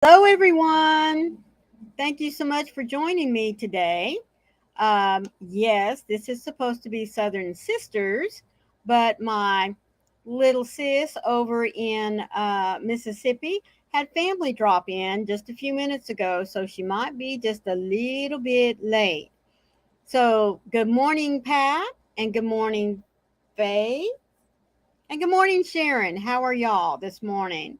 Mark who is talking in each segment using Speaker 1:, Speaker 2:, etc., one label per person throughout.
Speaker 1: Hello, everyone. Thank you so much for joining me today. Yes, this is supposed to be Southern Sisters, but my little sis over in Mississippi had family drop in just a few minutes ago, so she might be just a little bit late. So, good morning, Pat, and good morning, Faye, and good morning, Sharon. How are y'all this morning?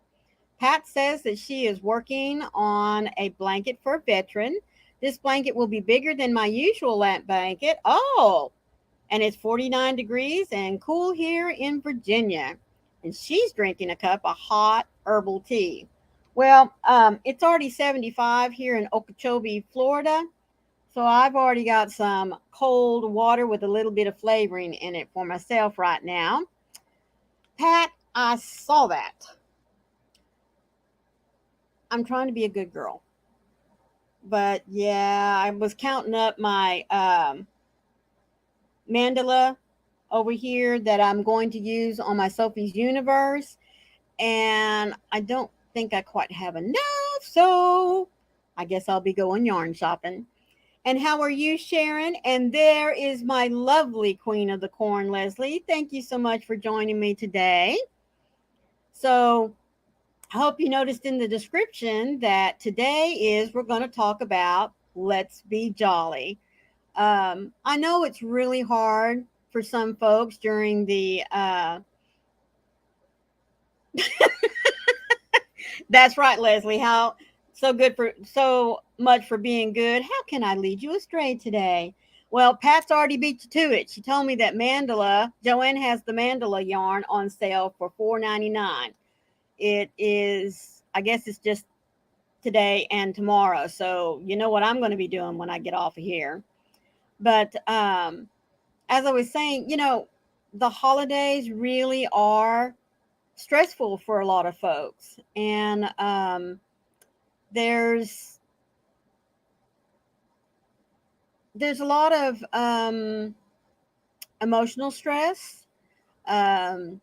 Speaker 1: Pat says that she is working on a blanket for a veteran. This blanket will be bigger than my usual lamp blanket. Oh, and it's 49 degrees and cool here in Virginia. And she's drinking a cup of hot herbal tea. Well, it's already 75 here in Okeechobee, Florida. So I've already got some cold water with a little bit of flavoring in it for myself right now. Pat, I saw that. I'm trying to be a good girl. But yeah, I was counting up my mandala over here that I'm going to use on my Sophie's Universe, and I don't think I quite have enough, so I guess I'll be going yarn shopping. And how are you, Sharon? And there is my lovely Queen of the Corn, Leslie. Thank you so much for joining me today. So, I hope you noticed in the description that today is we're going to talk about Let's Be Jolly. I know it's really hard for some folks during the that's right, Leslie. How so good for so much for being good. How can I lead you astray today? Well, Pat's already beat you to it. She told me that mandala, Joanne has the mandala yarn on sale for $4.99. It is, I guess it's just today and tomorrow. So you know what I'm going to be doing when I get off of here. But as I was saying, the holidays really are stressful for a lot of folks. And there's there's a lot of emotional stress, um,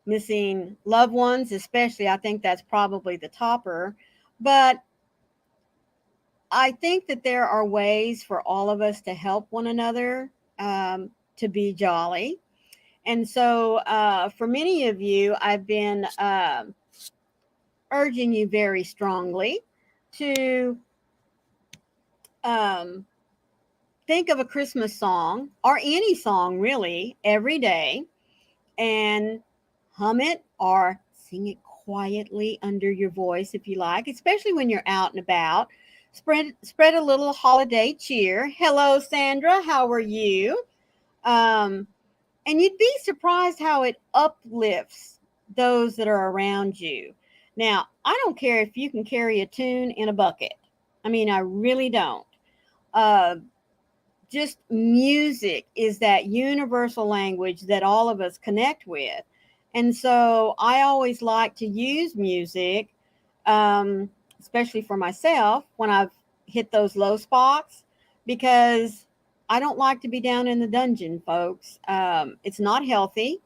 Speaker 1: missing loved ones, especially. I think that's probably the topper. But I think that there are ways for all of us to help one another to be jolly. And so, for many of you, I've been urging you very strongly to um, think of a Christmas song or any song really every day and hum it or sing it quietly under your voice if you like, especially when you're out and about. Spread a little holiday cheer. Hello, Sandra. How are you? Um, and you'd be surprised how it uplifts those that are around you. Now, I don't care if you can carry a tune in a bucket. I mean, I really don't. Uh, just music is that universal language that all of us connect with. And so I always like to use music, especially for myself when I've hit those low spots, because I don't like to be down in the dungeon, folks. It's not healthy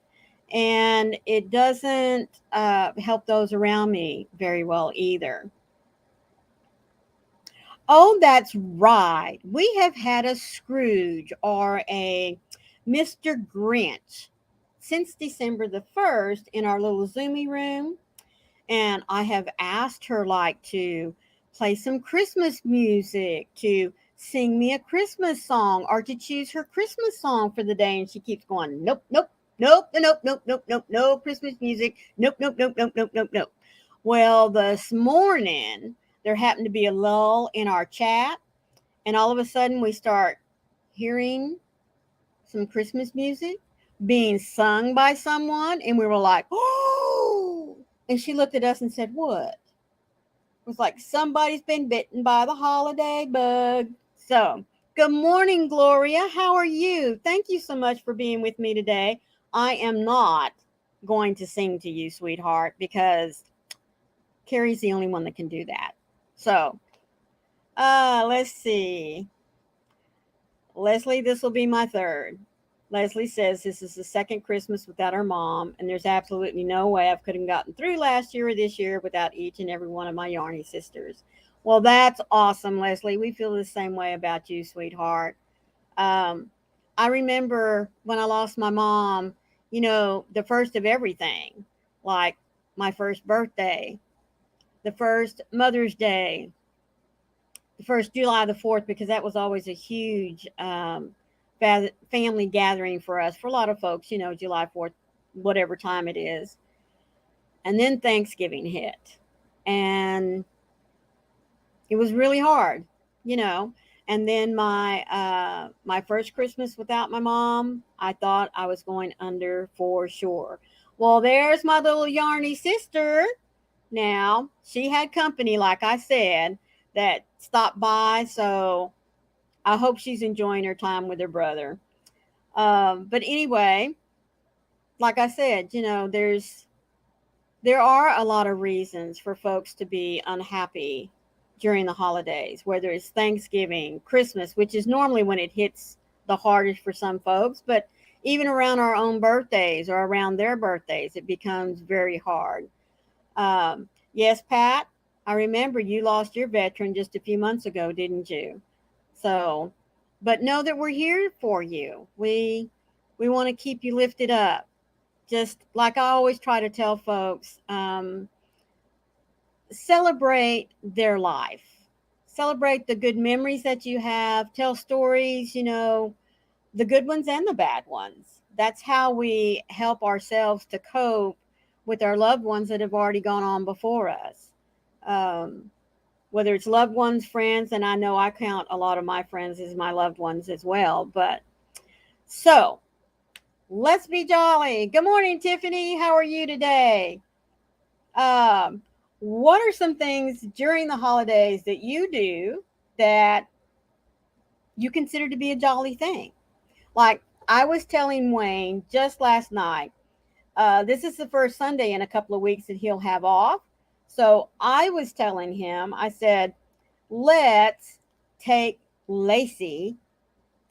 Speaker 1: and it doesn't help those around me very well either. Oh, that's right. We have had a Scrooge or a Mr. Grinch since December the 1st in our little Zoomy room. And I have asked her, like, to play some Christmas music, to sing me a Christmas song, or to choose her Christmas song for the day. And she keeps going, nope, nope, nope, nope, nope, nope, nope, no Christmas music. Nope, nope, nope, nope, nope, nope, nope. Well, this morning, there happened to be a lull in our chat, and all of a sudden we start hearing some Christmas music being sung by someone, and we were like, oh! And she looked at us and said, what? It was like somebody's been bitten by the holiday bug. So, good morning, Gloria. How are you? Thank you so much for being with me today. I am not going to sing to you, sweetheart, because Carrie's the only one that can do that. So, let's see. Leslie, this will be my third. Leslie says this is the second Christmas without our mom, and there's absolutely no way I could have gotten through last year or this year without each and every one of my Yarny sisters. Well, that's awesome, Leslie. We feel the same way about you, sweetheart. Um, I remember when I lost my mom, the first of everything, like my first birthday, the first Mother's Day, the first July the 4th, because that was always a huge family gathering for us, for a lot of folks, July 4th, whatever time it is. And then Thanksgiving hit. And it was really hard, you know. And then my first Christmas without my mom, I thought I was going under for sure. Well, there's my little Yarny sister. Now she had company, like I said, that stopped by. So I hope she's enjoying her time with her brother. But anyway, like I said, there are a lot of reasons for folks to be unhappy during the holidays, whether it's Thanksgiving, Christmas, which is normally when it hits the hardest for some folks, but even around our own birthdays or around their birthdays, it becomes very hard. Yes, Pat, I remember you lost your veteran just a few months ago, didn't you? So, but know that we're here for you. We want to keep you lifted up. Just like I always try to tell folks, celebrate their life, celebrate the good memories that you have, tell stories, the good ones and the bad ones. That's how we help ourselves to cope with our loved ones that have already gone on before us. Um, Whether it's loved ones, friends, and I know I count a lot of my friends as my loved ones as well. But so let's be jolly. Good morning, Tiffany. How are you today? Um, what are some things during the holidays that you do that you consider to be a jolly thing? Like I was telling Wayne just last night, this is the first Sunday in a couple of weeks that he'll have off. So I was telling him, I said, let's take Lacey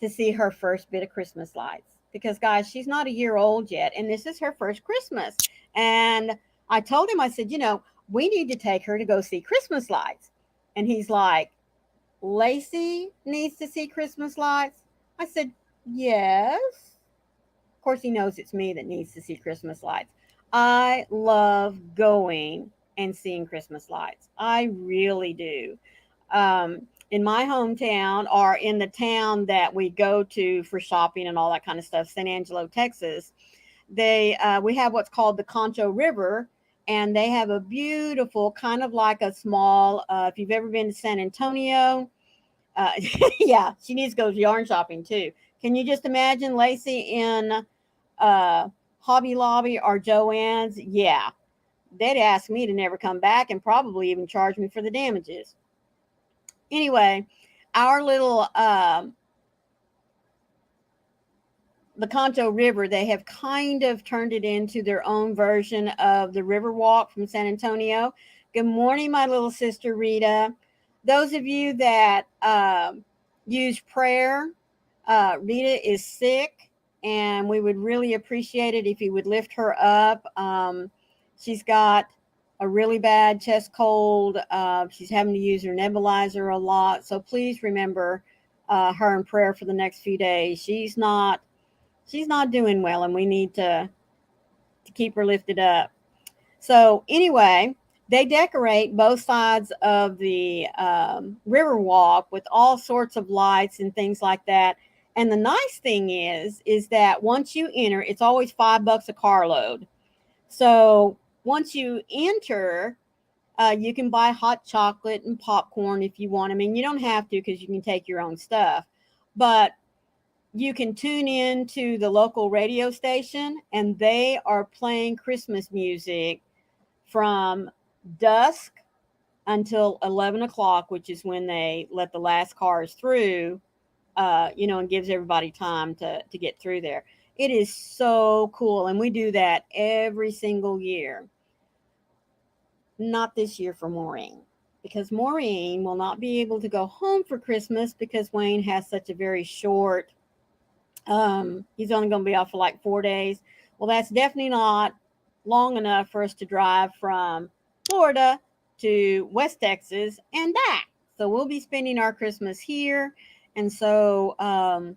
Speaker 1: to see her first bit of Christmas lights. Because, guys, she's not a year old yet, and this is her first Christmas. And I told him, I said, we need to take her to go see Christmas lights. And he's like, Lacey needs to see Christmas lights? I said, yes. Of course, he knows it's me that needs to see Christmas lights. I love going and seeing Christmas lights. I really do. In my hometown, or in the town that we go to for shopping and all that kind of stuff, San Angelo, Texas, we have what's called the Concho River, and they have a beautiful kind of like a small. If you've ever been to San Antonio, uh, yeah, she needs to go yarn shopping too. Can you just imagine Lacey in Hobby Lobby or Joann's? Yeah, they'd ask me to never come back and probably even charge me for the damages. Anyway, our little the Conto River, they have kind of turned it into their own version of the River Walk from San Antonio. Good morning, my little sister Rita. Those of you that use prayer, Rita is sick, and we would really appreciate it if you would lift her up. She's got a really bad chest cold. She's having to use her nebulizer a lot. So please remember her in prayer for the next few days. She's not doing well, and we need to keep her lifted up. So anyway, they decorate both sides of the river walk with all sorts of lights and things like that. And the nice thing is that once you enter, it's always $5 a carload. So once you enter, you can buy hot chocolate and popcorn if you want. I mean, you don't have to because you can take your own stuff, but you can tune in to the local radio station, and they are playing Christmas music from dusk until 11 o'clock, which is when they let the last cars through, and gives everybody time to get through there. It is so cool. And we do that every single year. Not this year for Maureen, because Maureen will not be able to go home for Christmas because Wayne has such a very short He's only going to be off for like 4 days. Well, that's definitely not long enough for us to drive from Florida to West Texas and back. So we'll be spending our Christmas here. And so I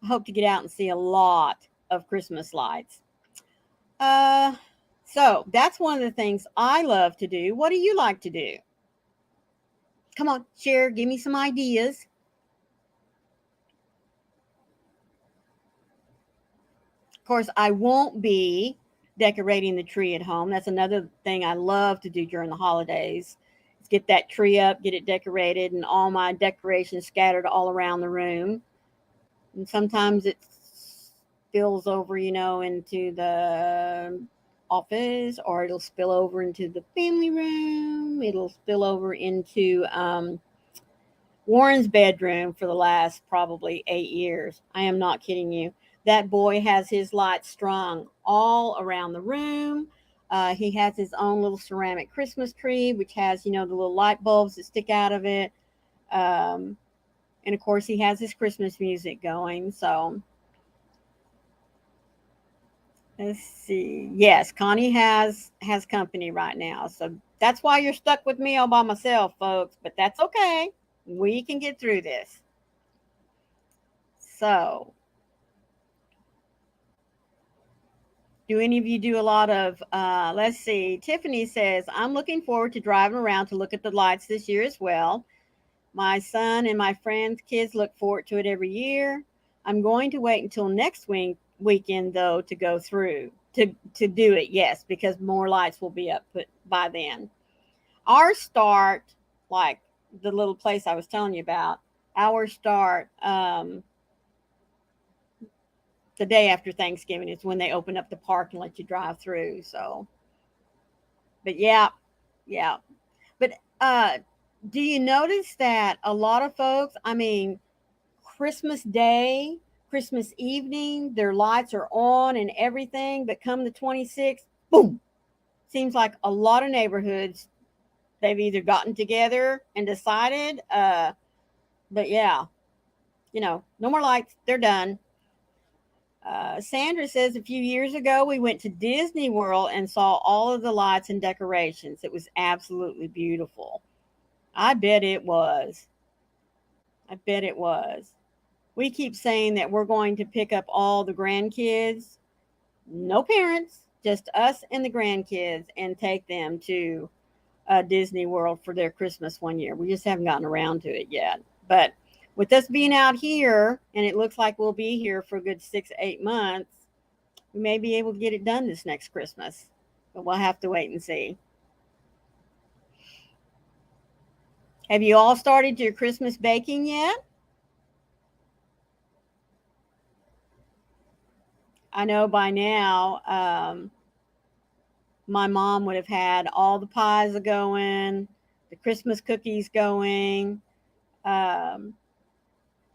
Speaker 1: hope to get out and see a lot of Christmas lights. Uh, so that's one of the things I love to do. What do you like to do? Come on, share, give me some ideas. Of course, I won't be decorating the tree at home. That's another thing I love to do during the holidays. Is get that tree up, get it decorated, and all my decorations scattered all around the room. And sometimes it spills over, into the office, or it'll spill over into the family room. It'll spill over into Warren's bedroom for the last probably 8 years. I am not kidding you. That boy has his lights strung all around the room. He has his own little ceramic Christmas tree, which has, the little light bulbs that stick out of it. Um, and of course, he has his Christmas music going. So let's see. Yes, Connie has company right now. So that's why you're stuck with me all by myself, folks. But that's okay. We can get through this. So, do any of you do a lot of, let's see, Tiffany says, I'm looking forward to driving around to look at the lights this year as well. My son and my friends' kids look forward to it every year. I'm going to wait until next weekend, though, to go through, to do it, yes, because more lights will be up by then. Our start, like the little place I was telling you about, our start the day after Thanksgiving is when they open up the park and let you drive through. So, but yeah, yeah. But do you notice that a lot of folks, I mean, Christmas Day, Christmas evening, their lights are on and everything, but come the 26th, boom. Seems like a lot of neighborhoods they've either gotten together and decided, but yeah, no more lights, they're done. Sandra says a few years ago we went to Disney World and saw all of the lights and decorations. It was absolutely beautiful. I bet it was. I bet it was. We keep saying that we're going to pick up all the grandkids, no parents, just us and the grandkids, and take them to Disney World for their Christmas one year. We just haven't gotten around to it yet. But with us being out here, and it looks like we'll be here for a good 6, 8 months, we may be able to get it done this next Christmas. But we'll have to wait and see. Have you all started your Christmas baking yet? I know by now my mom would have had all the pies going, the Christmas cookies going. Um,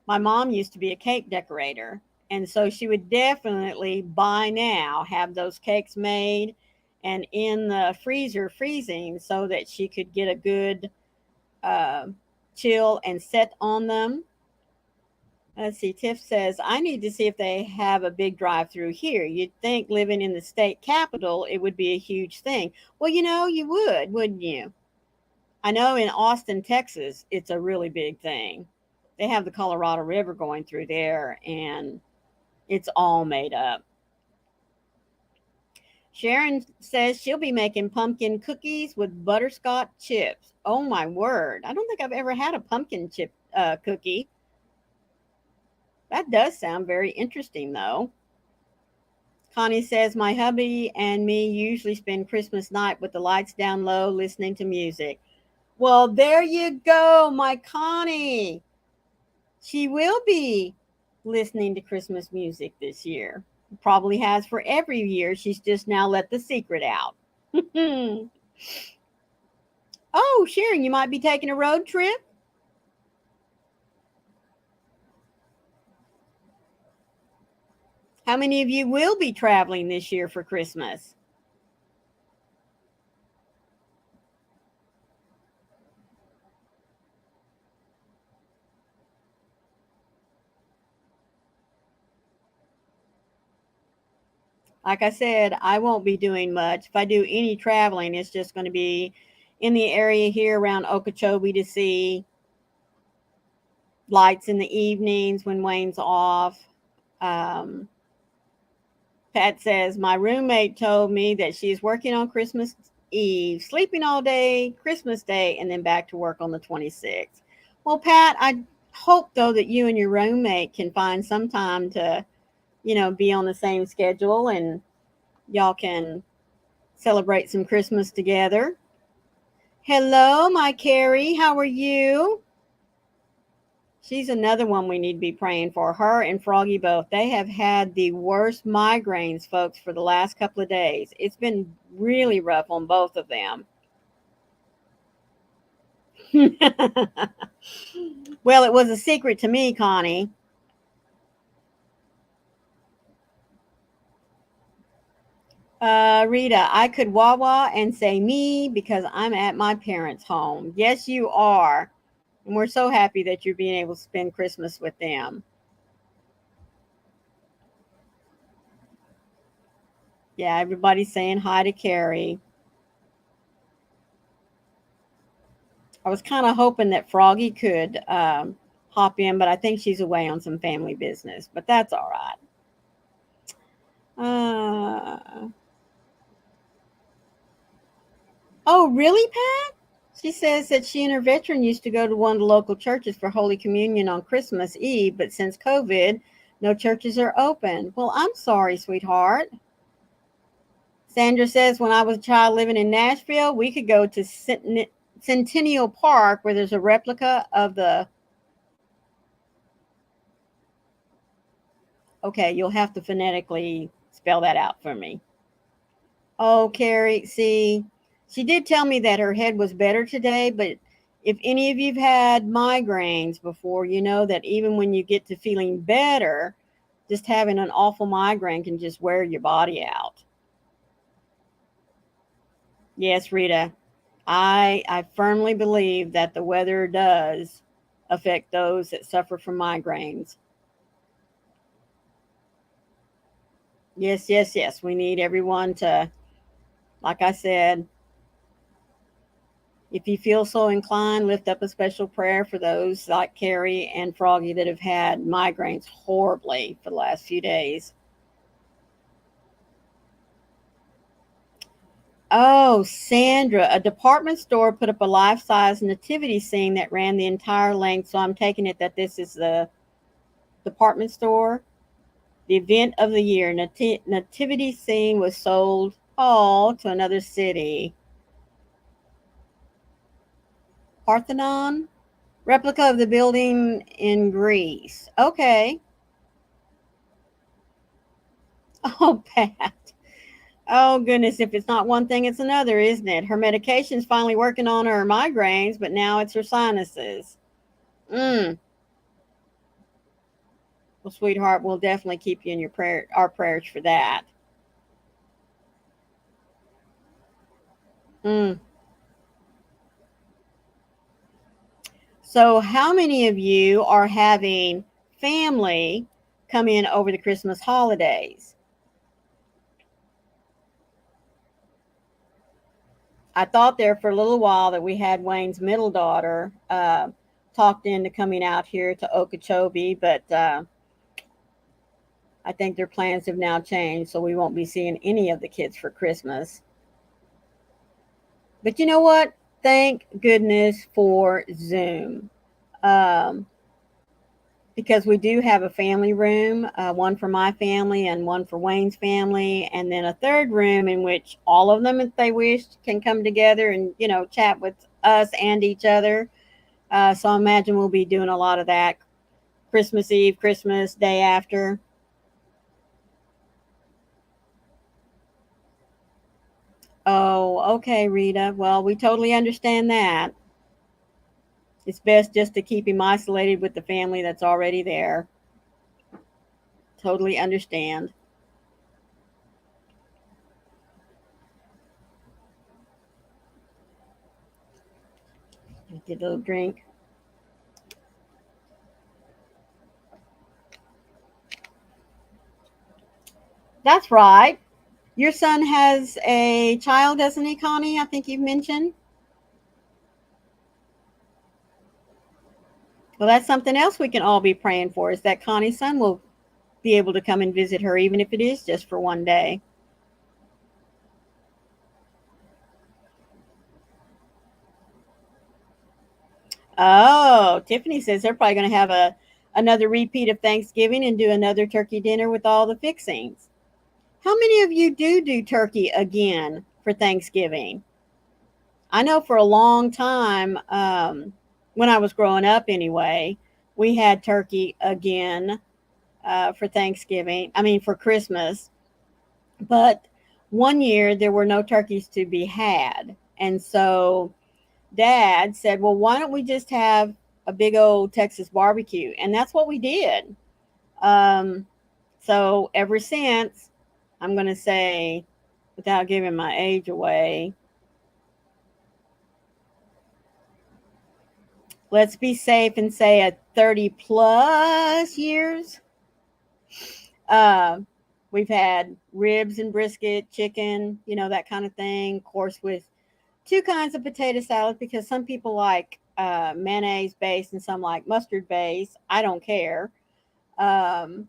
Speaker 1: my mom used to be a cake decorator, and so she would definitely by now have those cakes made and in the freezer freezing so that she could get a good uh, chill and set on them. Let's see. Tiff says, I need to see if they have a big drive through here. You'd think living in the state capital, it would be a huge thing. Well, you would, wouldn't you? I know in Austin, Texas, it's a really big thing. They have the Colorado River going through there, and it's all made up. Sharon says she'll be making pumpkin cookies with butterscotch chips. Oh, my word. I don't think I've ever had a pumpkin chip cookie. That does sound very interesting, though. Connie says, my hubby and me usually spend Christmas night with the lights down low listening to music. Well, there you go, my Connie. She will be listening to Christmas music this year. Probably has for every year. She's just now let the secret out. Oh, Sharon, you might be taking a road trip? How many of you will be traveling this year for Christmas? Like I said, I won't be doing much. If I do any traveling, it's just going to be in the area here around Okeechobee to see lights in the evenings when Wayne's off. Um, Pat says, my roommate told me that she's working on Christmas Eve, sleeping all day, Christmas Day, and then back to work on the 26th. Well, Pat, I hope, though, that you and your roommate can find some time to, be on the same schedule and y'all can celebrate some Christmas together. Hello, my Carrie. How are you? She's another one we need to be praying for. Her and Froggy both. They have had the worst migraines, folks, for the last couple of days. It's been really rough on both of them. Well, it was a secret to me, Connie. Rita, I could wah and say me because I'm at my parents' home. Yes, you are. And we're so happy that you're being able to spend Christmas with them. Yeah, everybody's saying hi to Carrie. I was kind of hoping that Froggy could hop in, but I think she's away on some family business. But that's all right. Uh, oh, really, Pat? She says that she and her veteran used to go to one of the local churches for Holy Communion on Christmas Eve, but since COVID, no churches are open. Well, I'm sorry, sweetheart. Sandra says, when I was a child living in Nashville, we could go to Centennial Park where there's a replica of the. Okay, you'll have to phonetically spell that out for me. Oh, Carrie, see, she did tell me that her head was better today, but if any of you've had migraines before, you know that even when you get to feeling better, just having an awful migraine can just wear your body out. Yes, Rita, I firmly believe that the weather does affect those that suffer from migraines. Yes, yes, yes. We need everyone to, like I said, if you feel so inclined, lift up a special prayer for those like Carrie and Froggy that have had migraines horribly for the last few days. Oh, Sandra, a department store put up a life size nativity scene that ran the entire length. So I'm taking it that this is the department store. The event of the year, nativity scene was sold all to another city. Parthenon? Replica of the building in Greece. Okay. Oh, Pat. Oh, goodness. If it's not one thing, it's another, isn't it? Her medication's finally working on her migraines, but now it's her sinuses. Mm. Well, sweetheart, we'll definitely keep you in our prayers for that. Mm. So, how many of you are having family come in over the Christmas holidays? I thought there for a little while that we had Wayne's middle daughter talked into coming out here to Okeechobee, but I think their plans have now changed, so we won't be seeing any of the kids for Christmas. But you know what? Thank goodness for Zoom. Um, because we do have a family room, one for my family and one for Wayne's family, and then a third room in which all of them, if they wish, can come together and chat with us and each other. So I imagine we'll be doing a lot of that Christmas Eve, Christmas Day after. Oh, okay, Rita. Well, we totally understand that. It's best just to keep him isolated with the family that's already there. Totally understand. Get a little drink. That's right. Your son has a child, doesn't he, Connie? I think you've mentioned. Well, that's something else we can all be praying for is that Connie's son will be able to come and visit her, even if it is just for one day. Oh, Tiffany says they're probably going to have another repeat of Thanksgiving and do another turkey dinner with all the fixings. How many of you do turkey again for Thanksgiving? I know for a long time, when I was growing up anyway, we had turkey again for Thanksgiving. I mean, for Christmas. But one year there were no turkeys to be had. And so Dad said, well, why don't we just have a big old Texas barbecue? And that's what we did. Um, so ever since, I'm going to say, without giving my age away, let's be safe and say a 30 plus years. Uh, we've had ribs and brisket, chicken, that kind of thing. Of course, with two kinds of potato salad because some people like mayonnaise based and some like mustard based. I don't care. Um,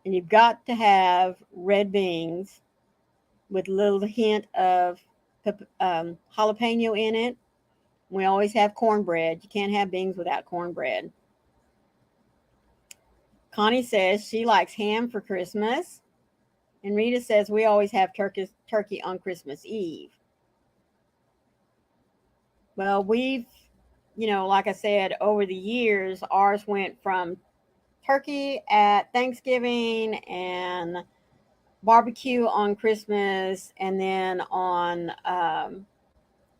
Speaker 1: and you've got to have red beans with a little hint of jalapeno in it. We always have cornbread. You can't have beans without cornbread. Connie says she likes ham for Christmas. And Rita says we always have turkey on Christmas Eve. Well, like I said, over the years, ours went from turkey at Thanksgiving and barbecue on Christmas. And then on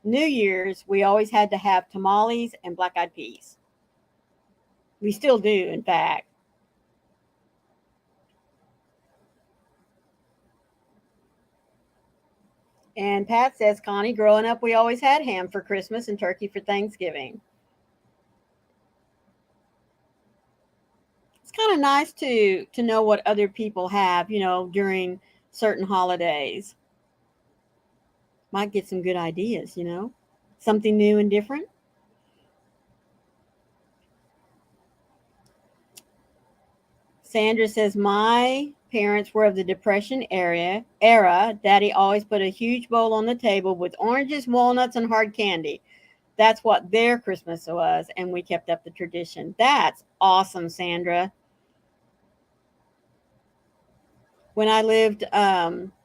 Speaker 1: New Year's, we always had to have tamales and black eyed peas. We still do, in fact. And Pat says, Connie, growing up, we always had ham for Christmas and turkey for Thanksgiving. It's kind of nice to know what other people have, during certain holidays. Might get some good ideas. Something new and different. Sandra says, my parents were of the Depression era. Daddy always put a huge bowl on the table with oranges, walnuts, and hard candy. That's what their Christmas was, and we kept up the tradition. That's awesome, Sandra. When I lived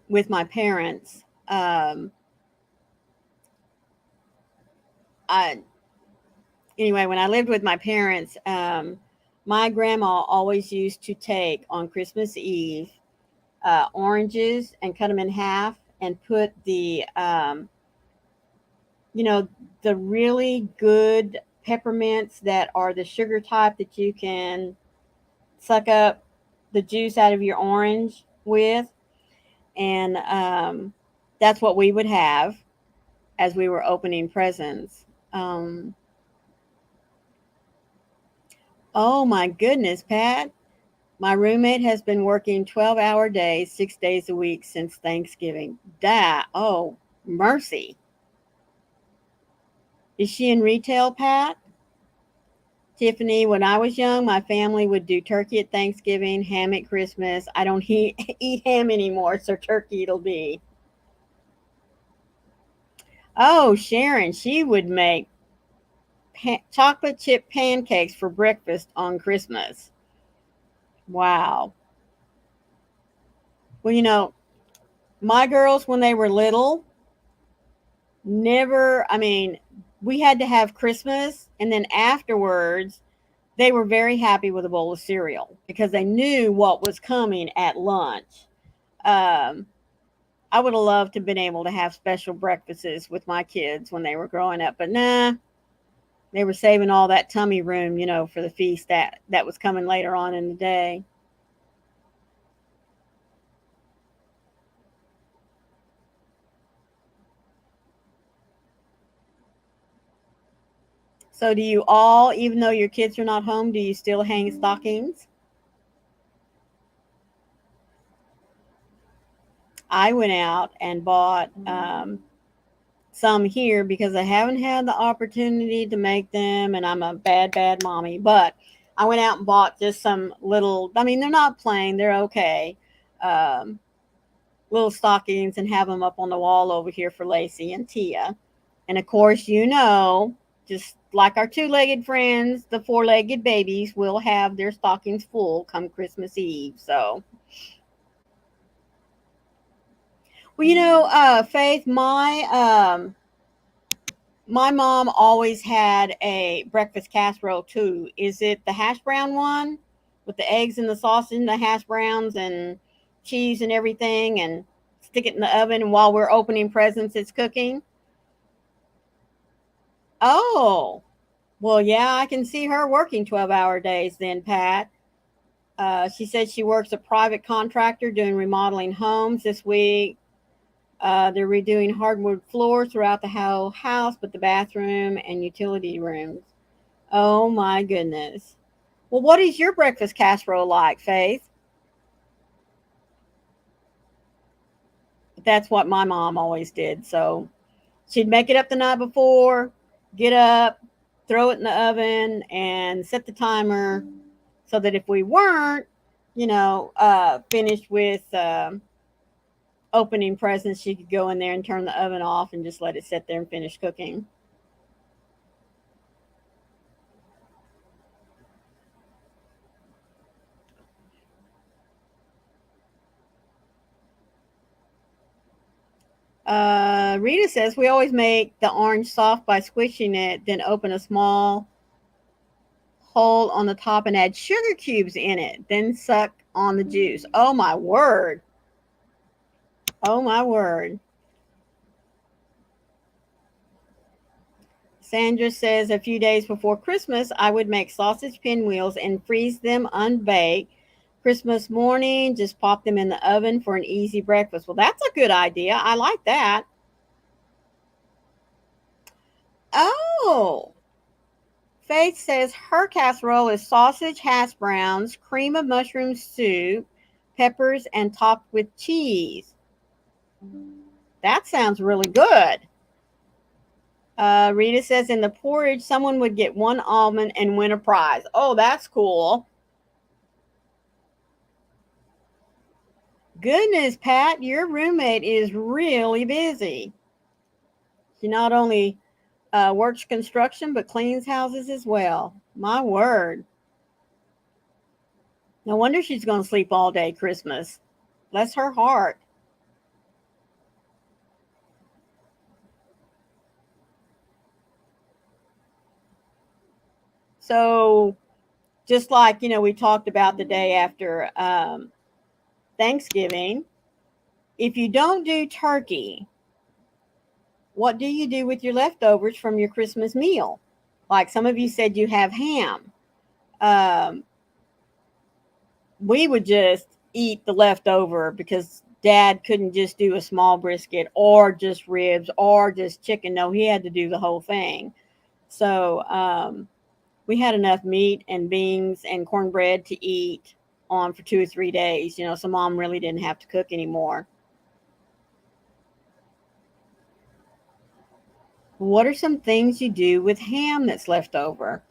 Speaker 1: with my parents, I anyway, when I lived with my parents, my grandma always used to take on Christmas Eve oranges and cut them in half and put you know, the really good peppermints that are the sugar type that you can suck up the juice out of your orange with. And that's what we would have as we were opening presents. Um, oh my goodness, Pat. My roommate has been working 12-hour days, 6 days a week since Thanksgiving. Oh, mercy. Is she in retail, Pat? Tiffany, when I was young, my family would do turkey at Thanksgiving, ham at Christmas. I don't eat ham anymore, so turkey it'll be. Oh, Sharon, she would make chocolate chip pancakes for breakfast on Christmas. Wow. Well, my girls, when they were little, never, I mean, we had to have Christmas, and then afterwards, they were very happy with a bowl of cereal because they knew what was coming at lunch. Um, I would have loved to have been able to have special breakfasts with my kids when they were growing up, but nah, they were saving all that tummy room, for the feast that was coming later on in the day. So, do you all, even though your kids are not home, do you still hang stockings? I went out and bought some here because I haven't had the opportunity to make them, and I'm a bad mommy. But I went out and bought just some little. I mean, they're not plain; they're okay. Um, Little stockings and have them up on the wall over here for Lacey and Tia. And of course, just like our two-legged friends, the four-legged babies will have their stockings full come Christmas Eve. So, well, Faith, my mom always had a breakfast casserole too. Is it the hash brown one with the eggs and the sausage and the hash browns and cheese and everything, and stick it in the oven and while we're opening presents it's cooking? Oh, well, yeah, I can see her working 12-hour days then, Pat. She said she works a private contractor doing remodeling homes this week. They're redoing hardwood floors throughout the whole house, but the bathroom and utility rooms. Oh my goodness. Well, what is your breakfast casserole like, Faith? That's what my mom always did. So she'd make it up the night before, get up, throw it in the oven, and set the timer so that if we weren't, finished with opening presents, she could go in there and turn the oven off and just let it sit there and finish cooking. Rita says we always make the orange soft by squishing it, then open a small hole on the top and add sugar cubes in it, then suck on the juice. Oh my word. Oh my word. Sandra says a few days before Christmas, I would make sausage pinwheels and freeze them unbaked. Christmas morning, just pop them in the oven for an easy breakfast. Well, that's a good idea. I like that. Oh, Faith says her casserole is sausage, hash browns, cream of mushroom soup, peppers, and topped with cheese. That sounds really good. Rita says in the porridge, someone would get one almond and win a prize. Oh, that's cool. Goodness, Pat, your roommate is really busy. She not only works construction but cleans houses as well. My word. No wonder she's going to sleep all day Christmas. Bless her heart. So, just like, we talked about the day after Thanksgiving, if you don't do turkey, what do you do with your leftovers from your Christmas meal? Like some of you said, you have ham. Um, we would just eat the leftover because dad couldn't just do a small brisket or just ribs or just chicken. No, he had to do the whole thing. So we had enough meat and beans and cornbread to eat on for 2 or 3 days, so mom really didn't have to cook anymore. What are some things you do with ham that's left over?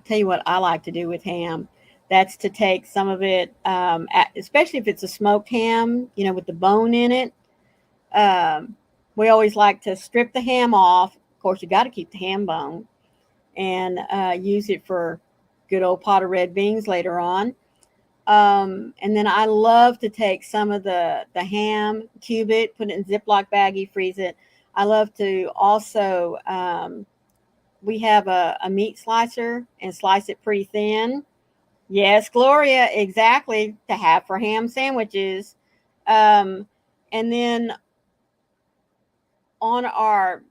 Speaker 1: Tell you what I like to do with ham. That's to take some of it, especially if it's a smoked ham, with the bone in it. Um, we always like to strip the ham off. Of course, you got to keep the ham bone and use it for good old pot of red beans later on. And then I love to take some of the ham, cube it, put it in Ziploc baggie, freeze it. I love to also we have a meat slicer and slice it pretty thin. Yes, Gloria, exactly, to have for ham sandwiches. Um, and then on our,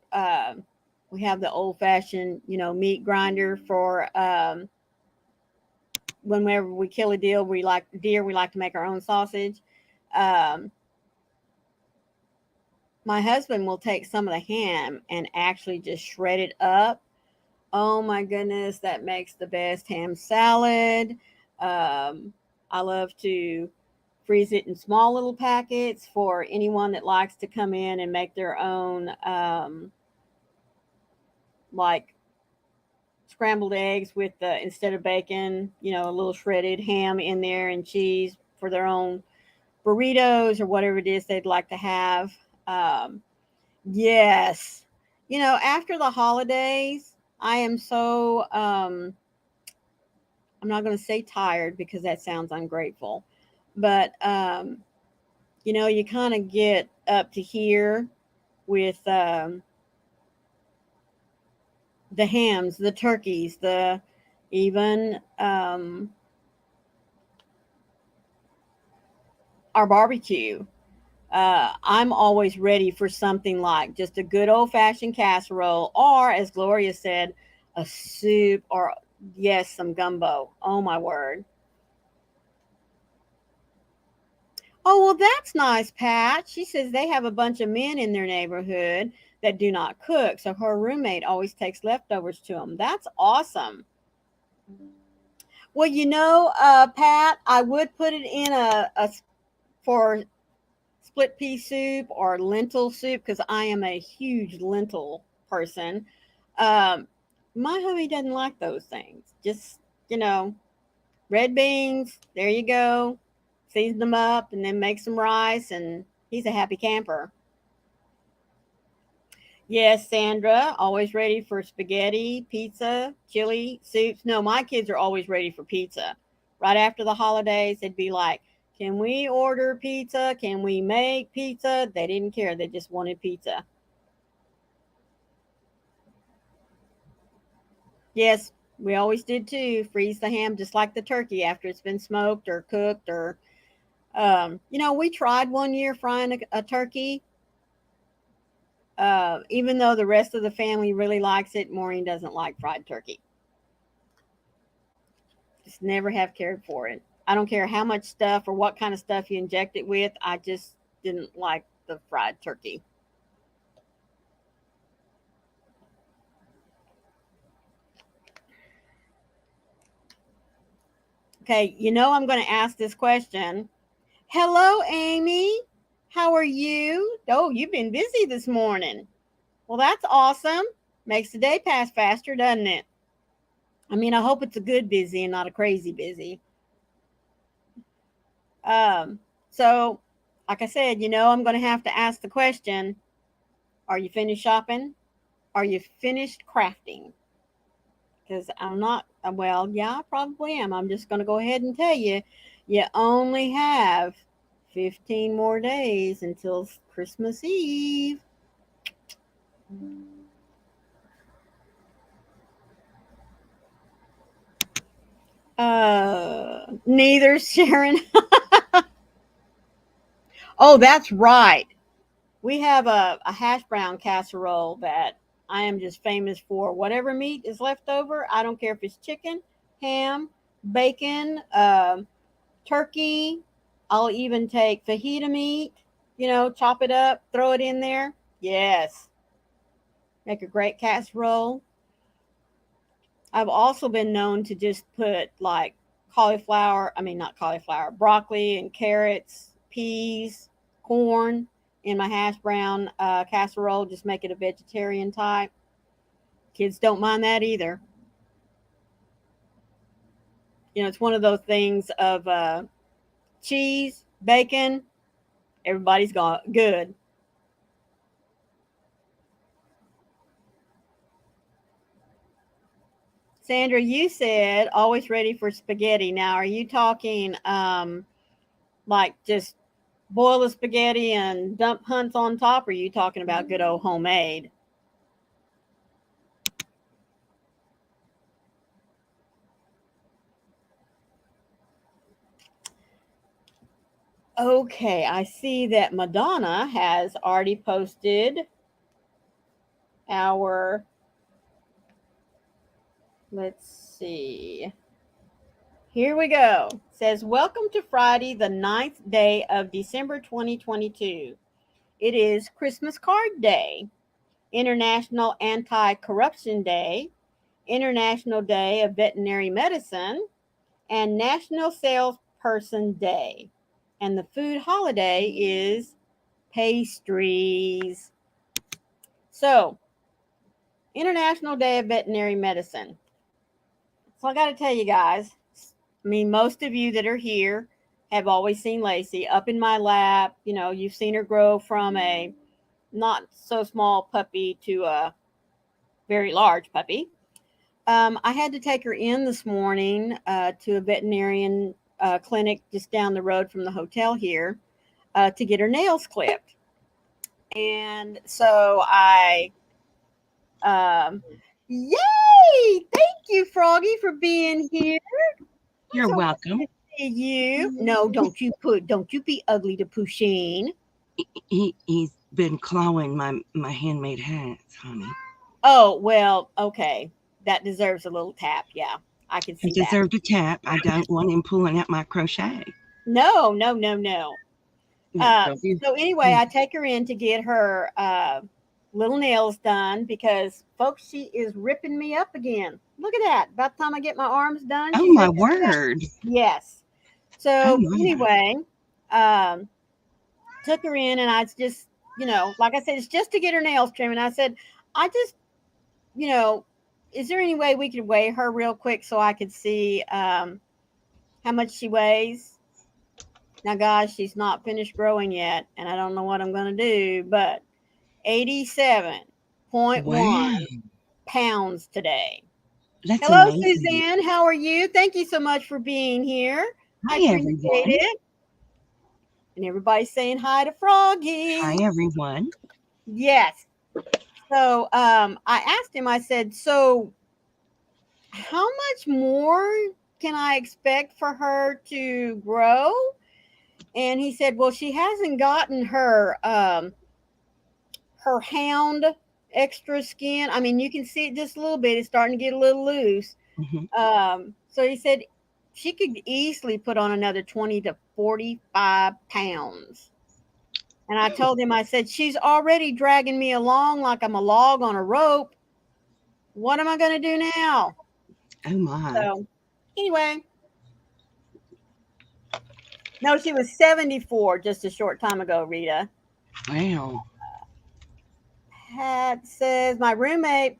Speaker 1: we have the old fashioned, meat grinder for whenever we kill a deer, we like to make our own sausage. Um, my husband will take some of the ham and actually just shred it up. Oh my goodness, that makes the best ham salad. Um, I love to freeze it in small little packets for anyone that likes to come in and make their own, like scrambled eggs with the instead of bacon, a little shredded ham in there and cheese for their own burritos or whatever it is they'd like to have. Um, yes, after the holidays, I am so I'm not going to say tired because that sounds ungrateful, but you kind of get up to here with the hams, the turkeys, the even our barbecue. I'm always ready for something like just a good old fashioned casserole, or as Gloria said, a soup, or yes, some gumbo. Oh my word. Oh, well, that's nice, Pat. She says they have a bunch of men in their neighborhood that do not cook, so her roommate always takes leftovers to them. That's awesome. Well, Pat, I would put it in for split pea soup or lentil soup because I am a huge lentil person. Um, my hubby doesn't like those things. Just, you know, red beans, there you go. Season them up and then make some rice, and he's a happy camper. Yes, Sandra, always ready for spaghetti, pizza, chili, soups. No, my kids are always ready for pizza. Right after the holidays, they'd be like, "Can we order pizza? Can we make pizza?" They didn't care. They just wanted pizza. Yes, we always did too. Freeze the ham just like the turkey after it's been smoked or cooked or we tried one year frying a turkey. Even though the rest of the family really likes it, Maureen doesn't like fried turkey. Just never have cared for it. I don't care how much stuff or what kind of stuff you inject it with. I just didn't like the fried turkey. Okay, I'm going to ask this question. Hello, Amy. How are you? Oh, you've been busy this morning. Well, that's awesome. Makes the day pass faster, doesn't it? I mean, I hope it's a good busy and not a crazy busy. Um, so, like I said, I'm going to have to ask the question: are you finished shopping? Are you finished crafting? Because I'm not, well, yeah, I probably am. I'm just going to go ahead and tell you, you only have 15 more days until Christmas Eve. Neither, Sharon. Oh, that's right. We have a hash brown casserole that I am just famous for. Whatever meat is left over, I don't care if it's chicken, ham, bacon, turkey. I'll even take fajita meat, chop it up, throw it in there. Yes, make a great casserole. I've also been known to just put like not cauliflower, broccoli and carrots, peas, corn in my hash brown casserole. Just make it a vegetarian type. Kids don't mind that either. It's one of those things of cheese, bacon, everybody's got good. Sandra, you said always ready for spaghetti. Now, are you talking like just boil the spaghetti and dump hunts on top, or are you talking about good old homemade? Okay, I see that Madonna has already posted our, let's see. Here we go. It says, "Welcome to Friday, the ninth day of December 2022. It is Christmas Card Day, International Anti Corruption Day, International Day of Veterinary Medicine, and National Salesperson person day. And the food holiday is pastries. So, International Day of Veterinary Medicine. So, I got to tell you guys, I mean, most of you that are here have always seen Lacey up in my lap. You know, you've seen her grow from a not so small puppy to a very large puppy. I had to take her in this morning to a veterinarian clinic just down the road from the hotel here to get her nails clipped. And so um, yay! Thank you, Froggy, for being here.
Speaker 2: You're
Speaker 1: So
Speaker 2: welcome.
Speaker 1: good to see you. No, don't you be ugly to Pusheen.
Speaker 2: He's been clawing my handmade hats, honey.
Speaker 1: Oh, well, okay. That deserves a little tap. Yeah, I can
Speaker 2: He
Speaker 1: see that.
Speaker 2: deserved a tap. I don't want him pulling at my crochet.
Speaker 1: No, no, no, no.
Speaker 2: No, don't be.
Speaker 1: So anyway, I take her in to get her little nails done because, folks, she is ripping me up again. Look at that. About the time I get my arms done,
Speaker 2: Oh
Speaker 1: she's
Speaker 2: my
Speaker 1: ripping me up.
Speaker 2: word.
Speaker 1: Yes.
Speaker 2: Oh
Speaker 1: So
Speaker 2: my.
Speaker 1: anyway, um, took her in, and I just, like I said, it's just to get her nails trimmed. And I said, I just, you know, is there any way we could weigh her real quick so I could see how much she weighs? Now, guys, she's not finished growing yet, and I don't know what I'm going to do, but 87.1
Speaker 2: Wow.
Speaker 1: pounds today.
Speaker 2: That's
Speaker 1: Hello,
Speaker 2: amazing.
Speaker 1: Suzanne. How are you? Thank you so much for being here. I
Speaker 2: Hi
Speaker 1: appreciate
Speaker 2: everyone.
Speaker 1: it. And everybody's saying hi to Froggy.
Speaker 2: Hi everyone.
Speaker 1: Yes. So I asked him, I said, so how much more can I expect for her to grow? And he said, well, she hasn't gotten her hound extra skin. I mean, you can see it just a little bit. It's starting to get a little loose.
Speaker 2: Hmm.
Speaker 1: So he said she could easily put on another 20 to 45 pounds. And I told him, I said, she's already dragging me along like I'm a log on a rope. What am I going to do now?
Speaker 2: Oh my.
Speaker 1: So, anyway, no, she was 74 just a short time ago, Rita.
Speaker 2: Wow.
Speaker 1: Pat says, my roommate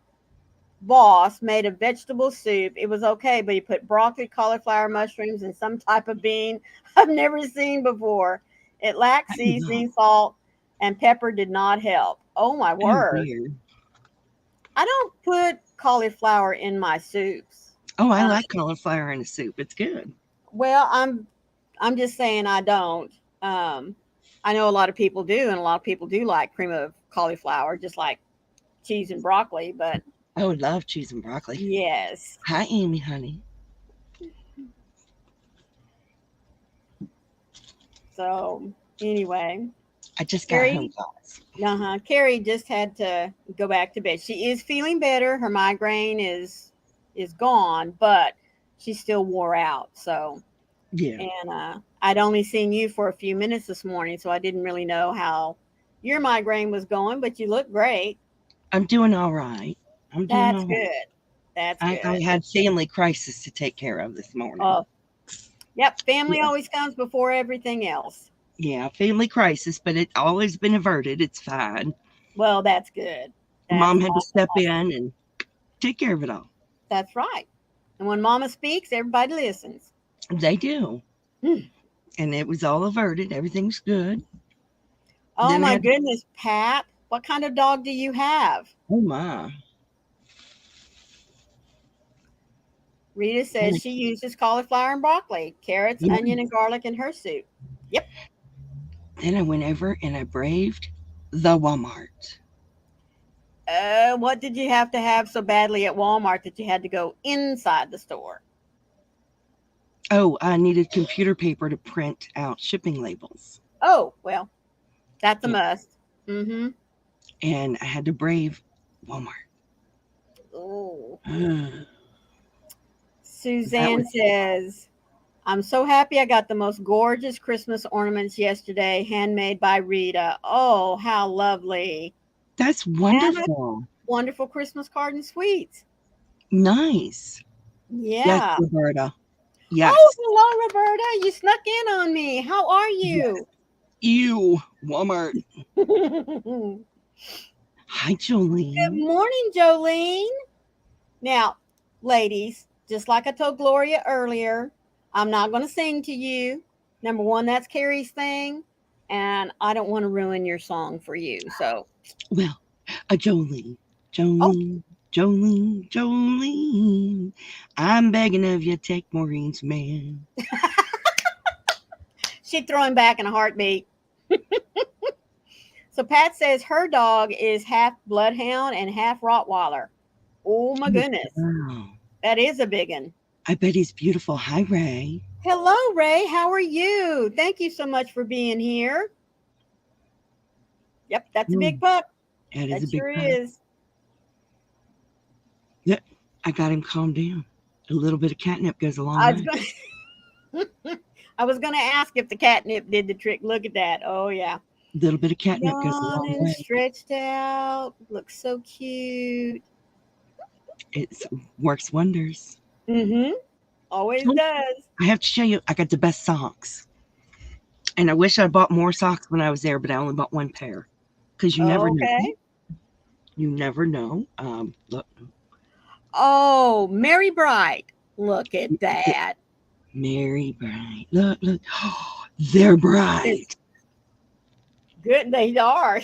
Speaker 1: boss made a vegetable soup. It was okay, but he put broccoli, cauliflower, mushrooms, and some type of bean I've never seen before. It lacked
Speaker 2: Oh my.
Speaker 1: seasoning, salt, and pepper did not help. Oh my
Speaker 2: Oh
Speaker 1: word.
Speaker 2: dear.
Speaker 1: I don't put cauliflower in my soups.
Speaker 2: Oh, I
Speaker 1: Uh,
Speaker 2: like cauliflower in a soup. It's good.
Speaker 1: well, I'm just saying I don't. Um, I know a lot of people do, and a lot of people do like cream of cauliflower, just like cheese and broccoli. But
Speaker 2: I would love cheese and broccoli.
Speaker 1: yes.
Speaker 2: Hi Amy, honey.
Speaker 1: So anyway,
Speaker 2: I just got home,
Speaker 1: Carrie,
Speaker 2: guys.
Speaker 1: Carrie just had to go back to bed. She is feeling better. Her migraine is gone, but she still wore out. So,
Speaker 2: Yeah.
Speaker 1: and I'd only seen you for a few minutes this morning, so I didn't really know how your migraine was going. But you look great.
Speaker 2: I'm doing all right. I'm doing
Speaker 1: That's
Speaker 2: all right.
Speaker 1: good. That's
Speaker 2: I
Speaker 1: good.
Speaker 2: had family crisis to take care of this morning.
Speaker 1: Oh, yep. Family
Speaker 2: Yeah.
Speaker 1: always comes before everything else.
Speaker 2: Yeah, family crisis, but it always been averted. It's fine.
Speaker 1: Well, that's good. That's
Speaker 2: Mom had to
Speaker 1: awesome.
Speaker 2: step in and take care of it all.
Speaker 1: That's right. And when Mama speaks, everybody listens.
Speaker 2: They do.
Speaker 1: Hmm.
Speaker 2: And it was all averted. Everything's good.
Speaker 1: Oh
Speaker 2: Then I
Speaker 1: my
Speaker 2: had to,
Speaker 1: goodness, Pat. What kind of dog do you have?
Speaker 2: oh my.
Speaker 1: Rita says she uses cauliflower and broccoli, carrots,
Speaker 2: Yeah.
Speaker 1: onion, and garlic in her soup. Yep.
Speaker 2: Then I went over and I braved the Walmart.
Speaker 1: What did you have to have so badly at Walmart that you had to go inside the store?
Speaker 2: Oh, I needed computer paper to print out shipping labels.
Speaker 1: Oh, well, that's a
Speaker 2: Yeah.
Speaker 1: must. Mm-hmm.
Speaker 2: And I had to brave Walmart.
Speaker 1: Oh.
Speaker 2: that
Speaker 1: Suzanne
Speaker 2: was
Speaker 1: says, I'm so happy I got the most gorgeous Christmas ornaments yesterday, handmade by Rita. Oh, how lovely.
Speaker 2: that's
Speaker 1: And a
Speaker 2: wonderful.
Speaker 1: wonderful Christmas card and sweets.
Speaker 2: Nice. Yes,
Speaker 1: Yeah.
Speaker 2: Roberta. Yes.
Speaker 1: Oh, hello, Roberta. You snuck in on me. How are you?
Speaker 2: Ew, Walmart.
Speaker 1: Good
Speaker 2: Hi, Jolene.
Speaker 1: morning, Jolene. Now, ladies, just like I told Gloria earlier, I'm not going to sing to you. Number one, that's Carrie's thing, and I don't want to ruin your song for you. So,
Speaker 2: Well, Jolene,
Speaker 1: oh,
Speaker 2: Jolene, Jolene, Jolene. I'm begging of you, take Maureen's man.
Speaker 1: she'd throw him back in a heartbeat. So, Pat says her dog is half bloodhound and half Rottweiler. Oh, my goodness.
Speaker 2: Wow.
Speaker 1: That is a big one.
Speaker 2: I bet he's beautiful. Hi, Ray.
Speaker 1: Hello, Ray. How are you? Thank you so much for being here. Yep, that's a big pup.
Speaker 2: That is a
Speaker 1: That
Speaker 2: big
Speaker 1: sure
Speaker 2: pup.
Speaker 1: is.
Speaker 2: Yep, I got him calmed down. A little bit of catnip goes a long
Speaker 1: I was
Speaker 2: way.
Speaker 1: going. I was going to ask if the catnip did the trick. Look at that. Oh yeah.
Speaker 2: A little bit of catnip goes a long
Speaker 1: Yawning,
Speaker 2: way.
Speaker 1: stretched out. Looks so cute.
Speaker 2: It works wonders.
Speaker 1: Mm-hmm. Always
Speaker 2: Oh,
Speaker 1: does.
Speaker 2: I have to show you, I got the best socks. And I wish I bought more socks when I was there, but I only bought one pair. Because you never know.
Speaker 1: Okay.
Speaker 2: You never know. Look,
Speaker 1: Oh, Mary Bright. Look at that.
Speaker 2: Mary Bright. Look, look. Oh, they're bright.
Speaker 1: Good. They are.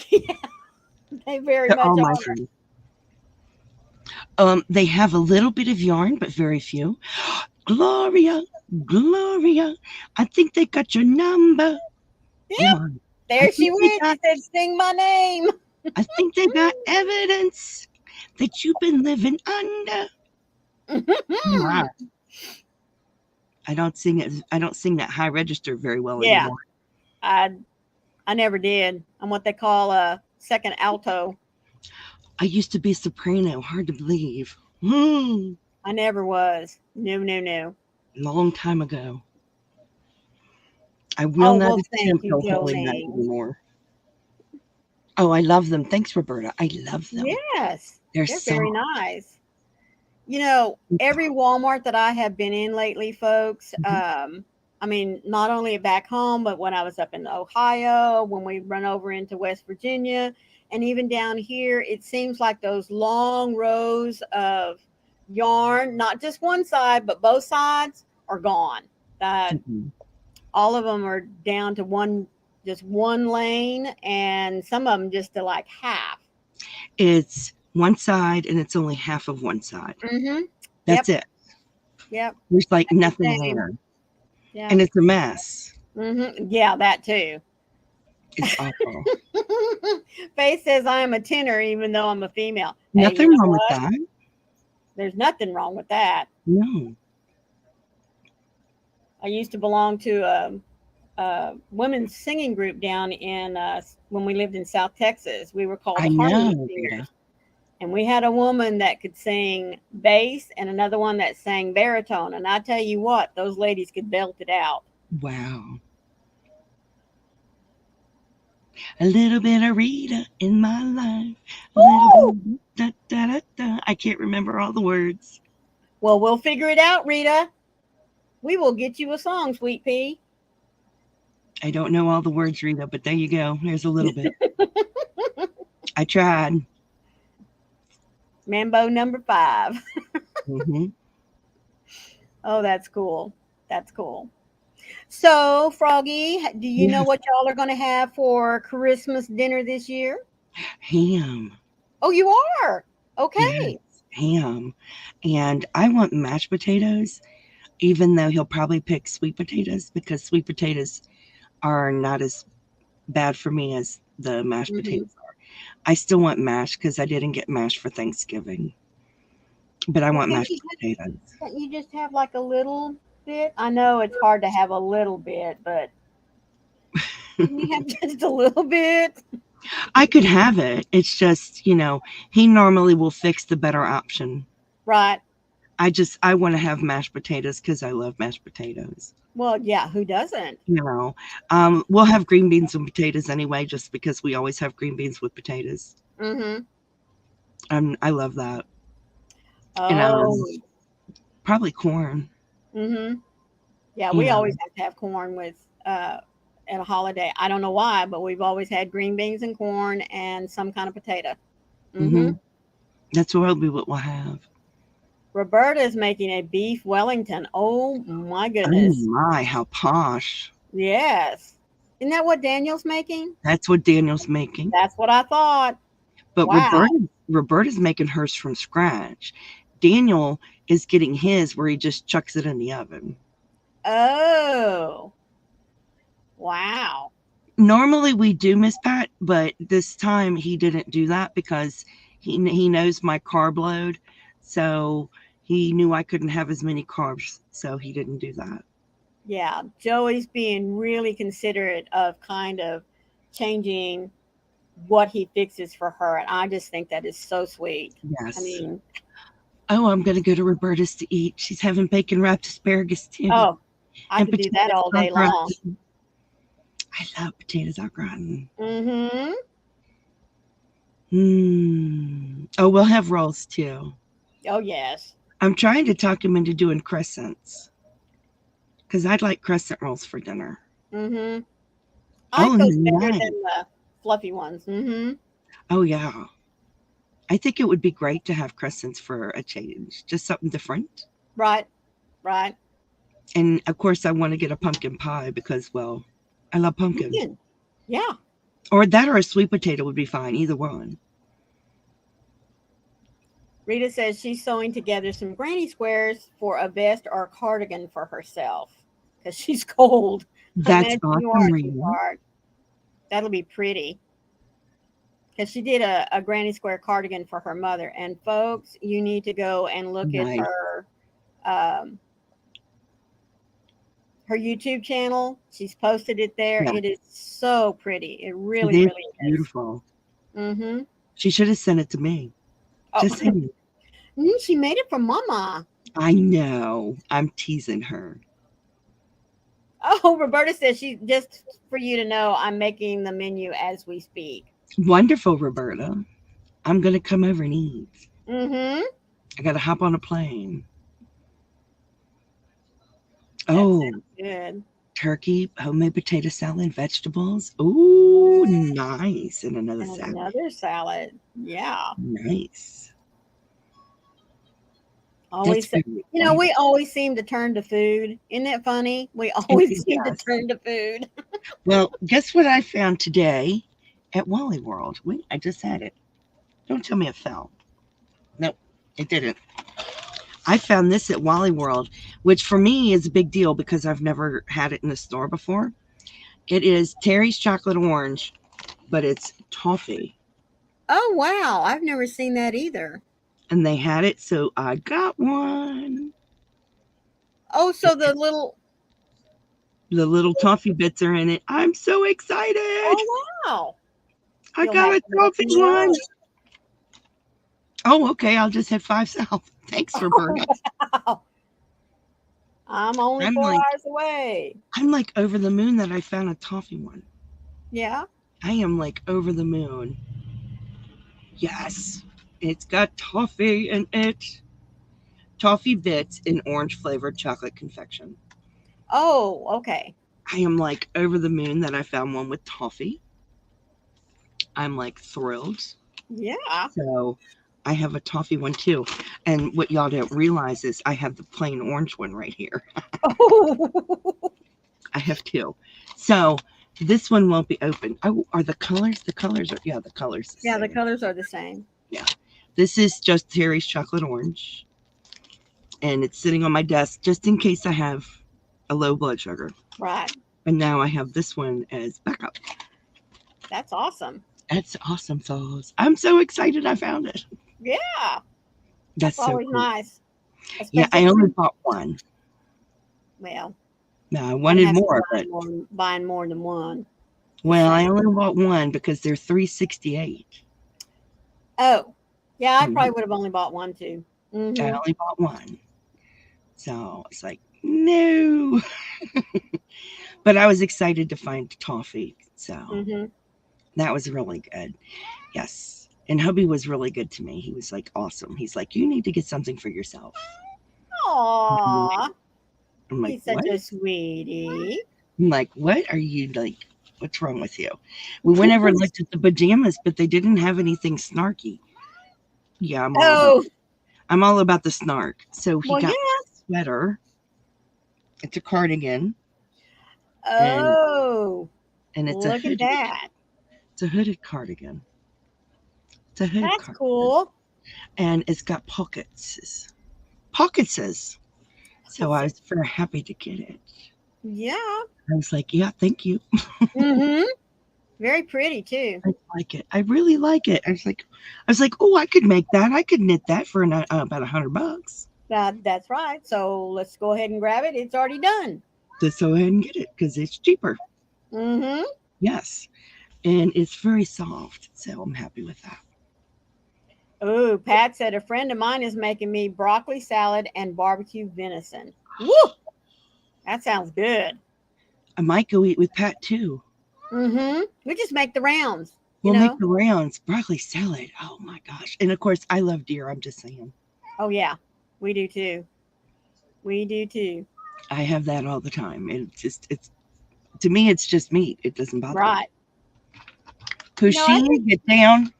Speaker 1: They very
Speaker 2: They're
Speaker 1: much
Speaker 2: all my
Speaker 1: are.
Speaker 2: friends. They have a little bit of yarn, but very few. Gloria, Gloria, I think they got your number.
Speaker 1: Yep.
Speaker 2: Oh my.
Speaker 1: There she went. She said, "Sing my name."
Speaker 2: I think they got evidence that you've been living under. Wow. I don't sing it. I don't sing that high register very well
Speaker 1: Yeah.
Speaker 2: anymore.
Speaker 1: I never did. I'm what they call a second alto.
Speaker 2: I used to be soprano. Hard to believe.
Speaker 1: I never was. No.
Speaker 2: Long time ago. I
Speaker 1: Oh,
Speaker 2: will not
Speaker 1: well, thank
Speaker 2: attempt
Speaker 1: you,
Speaker 2: to hold that
Speaker 1: Jolene.
Speaker 2: anymore. Oh, I love them. Thanks, Roberta. I love them.
Speaker 1: Yes,
Speaker 2: They're
Speaker 1: they're
Speaker 2: so
Speaker 1: very nice. You know, every Walmart that I have been in lately, folks, I mean, not only back home, but when I was up in Ohio, when we run over into West Virginia, and even down here, it seems like those long rows of yarn, not just one side, but both sides, are gone. All of them are down to just one lane, and some of them just to like half.
Speaker 2: It's one side and it's only half of one side.
Speaker 1: Mm-hmm.
Speaker 2: That's it.
Speaker 1: Yep.
Speaker 2: There's like
Speaker 1: That's
Speaker 2: nothing
Speaker 1: insane.
Speaker 2: there.
Speaker 1: Yeah.
Speaker 2: And it's a mess.
Speaker 1: Mm-hmm. Yeah, that too.
Speaker 2: It's awful.
Speaker 1: Faith says I am a tenor even though I'm a female.
Speaker 2: Nothing
Speaker 1: Hey, you know
Speaker 2: wrong with
Speaker 1: what?
Speaker 2: that.
Speaker 1: There's nothing wrong with that.
Speaker 2: No.
Speaker 1: I used to belong to a women's singing group down in when we lived in South Texas. We were called
Speaker 2: I
Speaker 1: the Harmony
Speaker 2: know.
Speaker 1: Singers.
Speaker 2: Yeah.
Speaker 1: And we had a woman that could sing bass and another one that sang baritone. And I tell you what, those ladies could belt it out.
Speaker 2: Wow. A little bit of Rita in my life. A little bit, da, da, da, da. I can't remember all the words.
Speaker 1: Well, we'll figure it out, Rita. We will get you a song, Sweet Pea.
Speaker 2: I don't know all the words, Rita, but there you go. There's a little bit. I tried.
Speaker 1: Mambo number 5.
Speaker 2: Mm-hmm.
Speaker 1: Oh, that's cool. That's cool. So, Froggy, do you know
Speaker 2: Yes.
Speaker 1: what y'all are going to have for Christmas dinner this year?
Speaker 2: Ham.
Speaker 1: Oh, you are? Okay.
Speaker 2: Yes, ham. And I want mashed potatoes, even though he'll probably pick sweet potatoes because sweet potatoes are not as bad for me as the mashed potatoes are. I still want mashed because I didn't get mashed for Thanksgiving. But I want mashed potatoes.
Speaker 1: Can't you just have like a little bit? I know it's hard to have a little bit, but can you have just a little bit?
Speaker 2: I could have it. It's just, he normally will fix the better option.
Speaker 1: Right.
Speaker 2: I want to have mashed potatoes because I love mashed potatoes.
Speaker 1: Well, yeah, who doesn't?
Speaker 2: We'll have green beans and potatoes anyway, just because we always have green beans with potatoes.
Speaker 1: Mm-hmm.
Speaker 2: I love that.
Speaker 1: Oh.
Speaker 2: And probably corn.
Speaker 1: Mm-hmm. Yeah, we
Speaker 2: Yeah.
Speaker 1: always have to have corn with at a holiday. I don't know why, but we've always had green beans and corn and some kind of potato.
Speaker 2: Hmm.
Speaker 1: Mm-hmm.
Speaker 2: That's probably what we'll have.
Speaker 1: Roberta is making a beef Wellington. Oh my
Speaker 2: Oh
Speaker 1: goodness.
Speaker 2: my, how posh.
Speaker 1: Yes. Isn't that what Daniel's making?
Speaker 2: That's what Daniel's making.
Speaker 1: That's what I thought.
Speaker 2: But
Speaker 1: Wow.
Speaker 2: Roberta's making hers from scratch. Daniel is getting his where he just chucks it in the oven.
Speaker 1: Oh, wow.
Speaker 2: Normally we do, Miss Pat, but this time he didn't do that because he knows my carb load, so he knew I couldn't have as many carbs, so he didn't do that.
Speaker 1: Yeah, Joey's being really considerate of kind of changing what he fixes for her. And I just think that is so sweet. I
Speaker 2: Yes.
Speaker 1: mean,
Speaker 2: Oh, I'm gonna go to Roberta's to eat. She's having bacon wrapped asparagus too,
Speaker 1: oh, I
Speaker 2: and
Speaker 1: could do that
Speaker 2: potatoes
Speaker 1: all
Speaker 2: au
Speaker 1: day long.
Speaker 2: gratin. I love potatoes au gratin.
Speaker 1: Mm-hmm.
Speaker 2: Oh, we'll have rolls too.
Speaker 1: Oh, yes.
Speaker 2: I'm trying to talk him into doing crescents because I'd like crescent rolls for dinner.
Speaker 1: Mm-hmm. I
Speaker 2: Oh,
Speaker 1: like those better
Speaker 2: nice.
Speaker 1: than the fluffy ones. Mm-hmm.
Speaker 2: Oh, yeah. I think it would be great to have crescents for a change, just something different.
Speaker 1: Right, right.
Speaker 2: And of course, I want to get a pumpkin pie because, well, I love pumpkin.
Speaker 1: Pumpkin. Yeah.
Speaker 2: Or that or a sweet potato would be fine, either one.
Speaker 1: Rita says she's sewing together some granny squares for a vest or a cardigan for herself because she's cold. I
Speaker 2: That's
Speaker 1: imagine you
Speaker 2: awesome,
Speaker 1: are,
Speaker 2: Rita.
Speaker 1: sweetheart. That'll be pretty. Because she did a granny square cardigan for her mother. And folks, you need to go and look at
Speaker 2: Nice.
Speaker 1: um, her YouTube channel. She's posted it there.
Speaker 2: Yeah,
Speaker 1: It is so pretty. It
Speaker 2: it
Speaker 1: really,
Speaker 2: is
Speaker 1: really is.
Speaker 2: beautiful.
Speaker 1: Mm-hmm.
Speaker 2: She should have sent it to me.
Speaker 1: Oh,
Speaker 2: Just saying.
Speaker 1: she made it for Mama.
Speaker 2: I know. I'm teasing her.
Speaker 1: Oh, Roberta says she just for you to know, I'm making the menu as we speak.
Speaker 2: Wonderful, Roberta. I'm going to come over and eat.
Speaker 1: Mm-hmm.
Speaker 2: I got to hop on a plane.
Speaker 1: That
Speaker 2: Oh,
Speaker 1: sounds good.
Speaker 2: turkey, homemade potato salad, vegetables. Ooh, nice. And another
Speaker 1: And
Speaker 2: salad.
Speaker 1: another salad. Yeah.
Speaker 2: Nice.
Speaker 1: Always,
Speaker 2: That's very
Speaker 1: we
Speaker 2: nice.
Speaker 1: always seem to turn to food. Isn't that funny? We always seem to
Speaker 2: Yes.
Speaker 1: turn to food.
Speaker 2: Well, guess what I found today at Wally World? Wait, I just had it. Don't tell me it fell. Nope, it didn't. I found this at Wally World, which for me is a big deal because I've never had it in the store before. It is Terry's Chocolate Orange, but it's toffee.
Speaker 1: Oh wow, I've never seen that either.
Speaker 2: And they had it, so I got one.
Speaker 1: Oh, so
Speaker 2: The little toffee bits are in it. I'm so excited.
Speaker 1: oh wow.
Speaker 2: I
Speaker 1: You'll
Speaker 2: got
Speaker 1: have
Speaker 2: a
Speaker 1: to let
Speaker 2: toffee
Speaker 1: me
Speaker 2: one.
Speaker 1: know.
Speaker 2: Oh, okay. I'll just head 5 south. Thanks, Roberta.
Speaker 1: Wow. I'm only
Speaker 2: I'm
Speaker 1: 4 hours away.
Speaker 2: like over the moon that I found a toffee one.
Speaker 1: Yeah.
Speaker 2: I am like over the moon. Yes. It's got toffee in it. Toffee bits in orange flavored chocolate confection.
Speaker 1: Oh, okay.
Speaker 2: I am like over the moon that I found one with toffee. I'm like thrilled.
Speaker 1: Yeah.
Speaker 2: So I have a toffee one too. And what y'all don't realize is I have the plain orange one right here.
Speaker 1: Oh.
Speaker 2: I have two. So this one won't be open. Oh, are the colors? The colors are, yeah, the colors.
Speaker 1: Yeah, the
Speaker 2: same.
Speaker 1: colors are the same.
Speaker 2: Yeah. This is just Terry's Chocolate Orange. And it's sitting on my desk just in case I have a low blood sugar.
Speaker 1: Right.
Speaker 2: And now I have this one as backup.
Speaker 1: That's awesome.
Speaker 2: That's awesome sauce. I'm so excited I found it.
Speaker 1: Yeah.
Speaker 2: That's
Speaker 1: That's
Speaker 2: so
Speaker 1: always
Speaker 2: cool.
Speaker 1: nice.
Speaker 2: Yeah, I
Speaker 1: Especially
Speaker 2: only bought one.
Speaker 1: well,
Speaker 2: No, I
Speaker 1: one
Speaker 2: wanted
Speaker 1: has to
Speaker 2: more,
Speaker 1: buy
Speaker 2: but
Speaker 1: buying more than one.
Speaker 2: well, I
Speaker 1: Shame.
Speaker 2: only bought one because they're $3.68.
Speaker 1: Oh, yeah, I
Speaker 2: Mhm.
Speaker 1: probably would have only bought one too.
Speaker 2: I
Speaker 1: Mm-hmm.
Speaker 2: only bought one. So it's like, no. But I was excited to find toffee. So
Speaker 1: Mm-hmm.
Speaker 2: that was really good. Yes. And hubby was really good to me. He was like, awesome. He's like, you need to get something for yourself.
Speaker 1: Aw.
Speaker 2: I'm like,
Speaker 1: He's such
Speaker 2: what?
Speaker 1: a sweetie.
Speaker 2: I'm like, what are you like? What's wrong with you? We went over and looked at the pajamas, but they didn't have anything snarky. Yeah,
Speaker 1: Oh,
Speaker 2: I'm all about the snark. So he
Speaker 1: well,
Speaker 2: got
Speaker 1: yeah.
Speaker 2: a sweater. It's a cardigan, and
Speaker 1: Oh,
Speaker 2: it's a
Speaker 1: look at
Speaker 2: hooded.
Speaker 1: that.
Speaker 2: It's a hooded cardigan. It's a hooded
Speaker 1: That's
Speaker 2: cardigan,
Speaker 1: cool.
Speaker 2: and it's got pockets. Pockets. So I was very happy to get it.
Speaker 1: Yeah.
Speaker 2: I was like, yeah, thank you.
Speaker 1: Mm-hmm. Very pretty too.
Speaker 2: I like it. I really like it. I was like, oh, I could make that. I could knit that for about $100.
Speaker 1: That's right. So let's go ahead and grab it. It's already done.
Speaker 2: Just go ahead and get it because it's cheaper.
Speaker 1: Mm-hmm.
Speaker 2: Yes, and it's very soft. So I'm happy with that.
Speaker 1: Oh, Pat said a friend of mine is making me broccoli salad and barbecue venison. Woo! That sounds good.
Speaker 2: I might go eat with Pat too.
Speaker 1: Mm-hmm. We just make the rounds.
Speaker 2: We'll make the rounds. Broccoli salad. Oh my gosh. And of course, I love deer. I'm just saying.
Speaker 1: Oh, yeah. We do too. We do too.
Speaker 2: I have that all the time. It's to me, it's just meat. It doesn't bother me.
Speaker 1: Right.
Speaker 2: Pusheen, get down.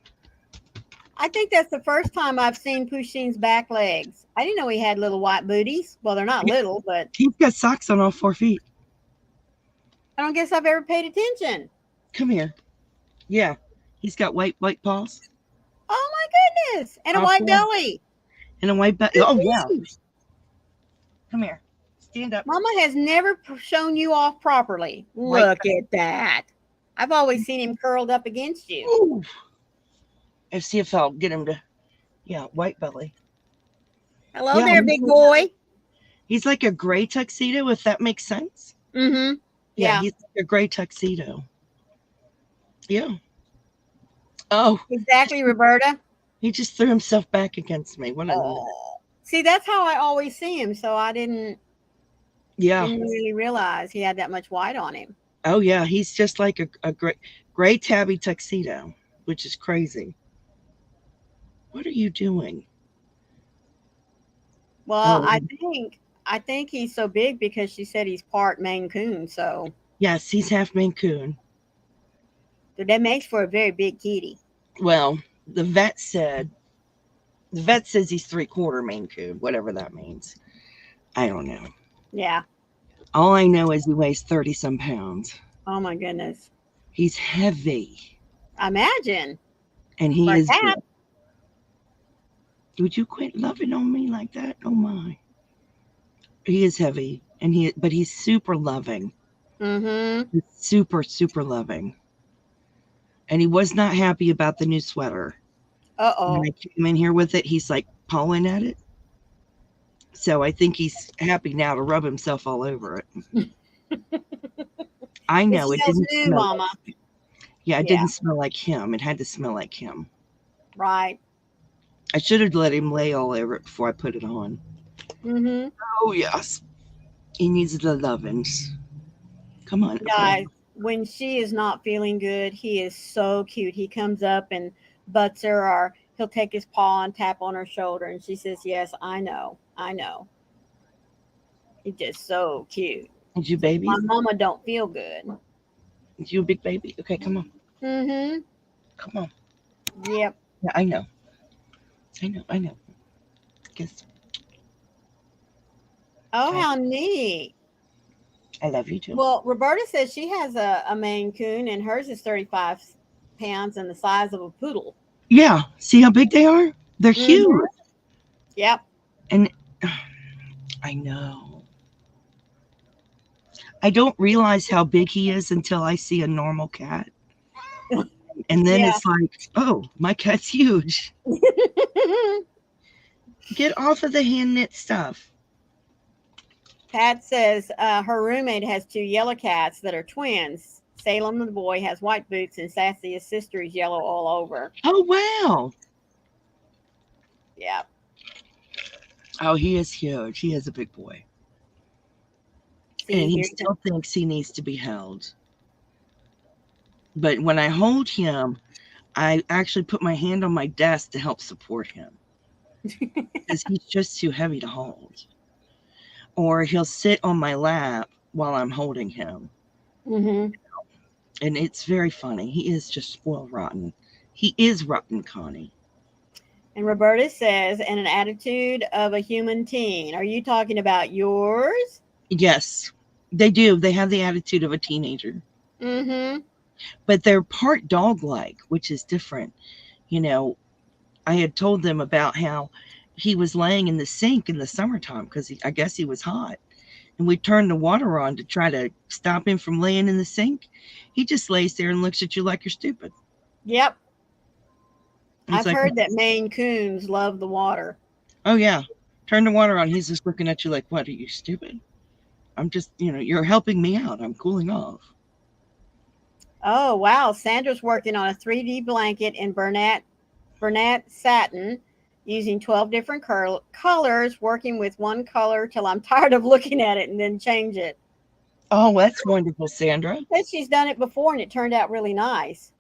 Speaker 1: I think that's the first time I've seen Pusheen's back legs. I didn't know he had little white booties. Well, they're not little, but
Speaker 2: He's got socks on all 4 feet.
Speaker 1: I don't guess I've ever paid attention.
Speaker 2: Come here. Yeah. He's got white paws.
Speaker 1: Oh my goodness. And a
Speaker 2: All
Speaker 1: white
Speaker 2: 4.
Speaker 1: belly.
Speaker 2: And a white belly. Oh, yeah. Come here. Stand up.
Speaker 1: Mama has never shown you off properly.
Speaker 2: White
Speaker 1: Look at that. I've always seen him curled up against you.
Speaker 2: Ooh. Let's see if I'll get him to. Yeah, white belly.
Speaker 1: Hello there, big boy.
Speaker 2: He's like a gray tuxedo, if that makes sense.
Speaker 1: Mm-hmm. Yeah.
Speaker 2: He's like a gray tuxedo. Yeah. Oh.
Speaker 1: Exactly, Roberta.
Speaker 2: He just threw himself back against me. What a
Speaker 1: See, that's how I always see him. So I didn't really realize he had that much white on him.
Speaker 2: Oh, yeah. He's just like a gray tabby tuxedo, which is crazy. What are you doing?
Speaker 1: Well, I think he's so big because she said he's part Maine Coon. So
Speaker 2: yes, he's half Maine Coon.
Speaker 1: So that makes for a very big kitty.
Speaker 2: Well, the vet says he's 3/4 Maine Coon, whatever that means. I don't know.
Speaker 1: Yeah.
Speaker 2: All I know is he weighs 30 some pounds.
Speaker 1: Oh my goodness.
Speaker 2: He's heavy.
Speaker 1: Imagine.
Speaker 2: And he is.
Speaker 1: That.
Speaker 2: Would you quit loving on me like that? Oh my. He is heavy, but he's super loving.
Speaker 1: Mm-hmm.
Speaker 2: He's super, super loving. And he was not happy about the new sweater.
Speaker 1: Uh-oh.
Speaker 2: When I came in here with it, he's like pawing at it. So I think he's happy now to rub himself all over it. I know it didn't smell.
Speaker 1: Mama.
Speaker 2: It didn't smell like him. It had to smell like him.
Speaker 1: Right.
Speaker 2: I should have let him lay all over it before I put it on.
Speaker 1: Mm-hmm.
Speaker 2: Oh yes. He needs the lovins. Come on.
Speaker 1: Guys, when she is not feeling good, he is so cute. He comes up and butts her, or he'll take his paw and tap on her shoulder, and she says, "Yes, I know. I know." He's just so cute.
Speaker 2: Is you baby?
Speaker 1: My mama don't feel good.
Speaker 2: Is you a big baby? Okay, come on.
Speaker 1: Mm-hmm.
Speaker 2: Come on.
Speaker 1: Yep.
Speaker 2: Yeah, I know. Guess.
Speaker 1: Oh, how neat.
Speaker 2: I love you too.
Speaker 1: Well, Roberta says she has a Maine Coon, and hers is 35 pounds and the size of a poodle.
Speaker 2: Yeah. See how big they are? They're huge.
Speaker 1: Yep.
Speaker 2: And I know. I don't realize how big he is until I see a normal cat. And then it's like, oh, my cat's huge. Get off of the hand knit stuff.
Speaker 1: Pat says her roommate has 2 yellow cats that are twins. Salem, the boy, has white boots, and Sassy, his sister, is yellow all over.
Speaker 2: Oh, wow.
Speaker 1: Yeah.
Speaker 2: Oh, he is huge. He is a big boy. And he still thinks he needs to be held. But when I hold him, I actually put my hand on my desk to help support him. Because he's just too heavy to hold. or he'll sit on my lap while I'm holding him.
Speaker 1: Mm-hmm.
Speaker 2: And it's very funny. He is just spoiled rotten. He is rotten, Connie.
Speaker 1: And Roberta says, and an attitude of a human teen. Are you talking about yours?
Speaker 2: Yes, they do. They have the attitude of a teenager.
Speaker 1: Mm-hmm.
Speaker 2: But they're part dog like, which is different. You know, I had told them about how he was laying in the sink in the summertime because I guess he was hot. And we turned the water on to try to stop him from laying in the sink. He just lays there and looks at you like you're stupid.
Speaker 1: Yep.
Speaker 2: It's
Speaker 1: I've
Speaker 2: like,
Speaker 1: heard that Maine Coons love the water.
Speaker 2: oh, yeah, turn the water on. He's just looking at you like, what, are you stupid? I'm just, you're helping me out. I'm cooling off.
Speaker 1: Oh, wow. Sandra's working on a 3D blanket in Bernat satin using 12 different colors, working with one color till I'm tired of looking at it and then change it.
Speaker 2: Oh, that's wonderful, Sandra.
Speaker 1: But she's done it before and it turned out really nice.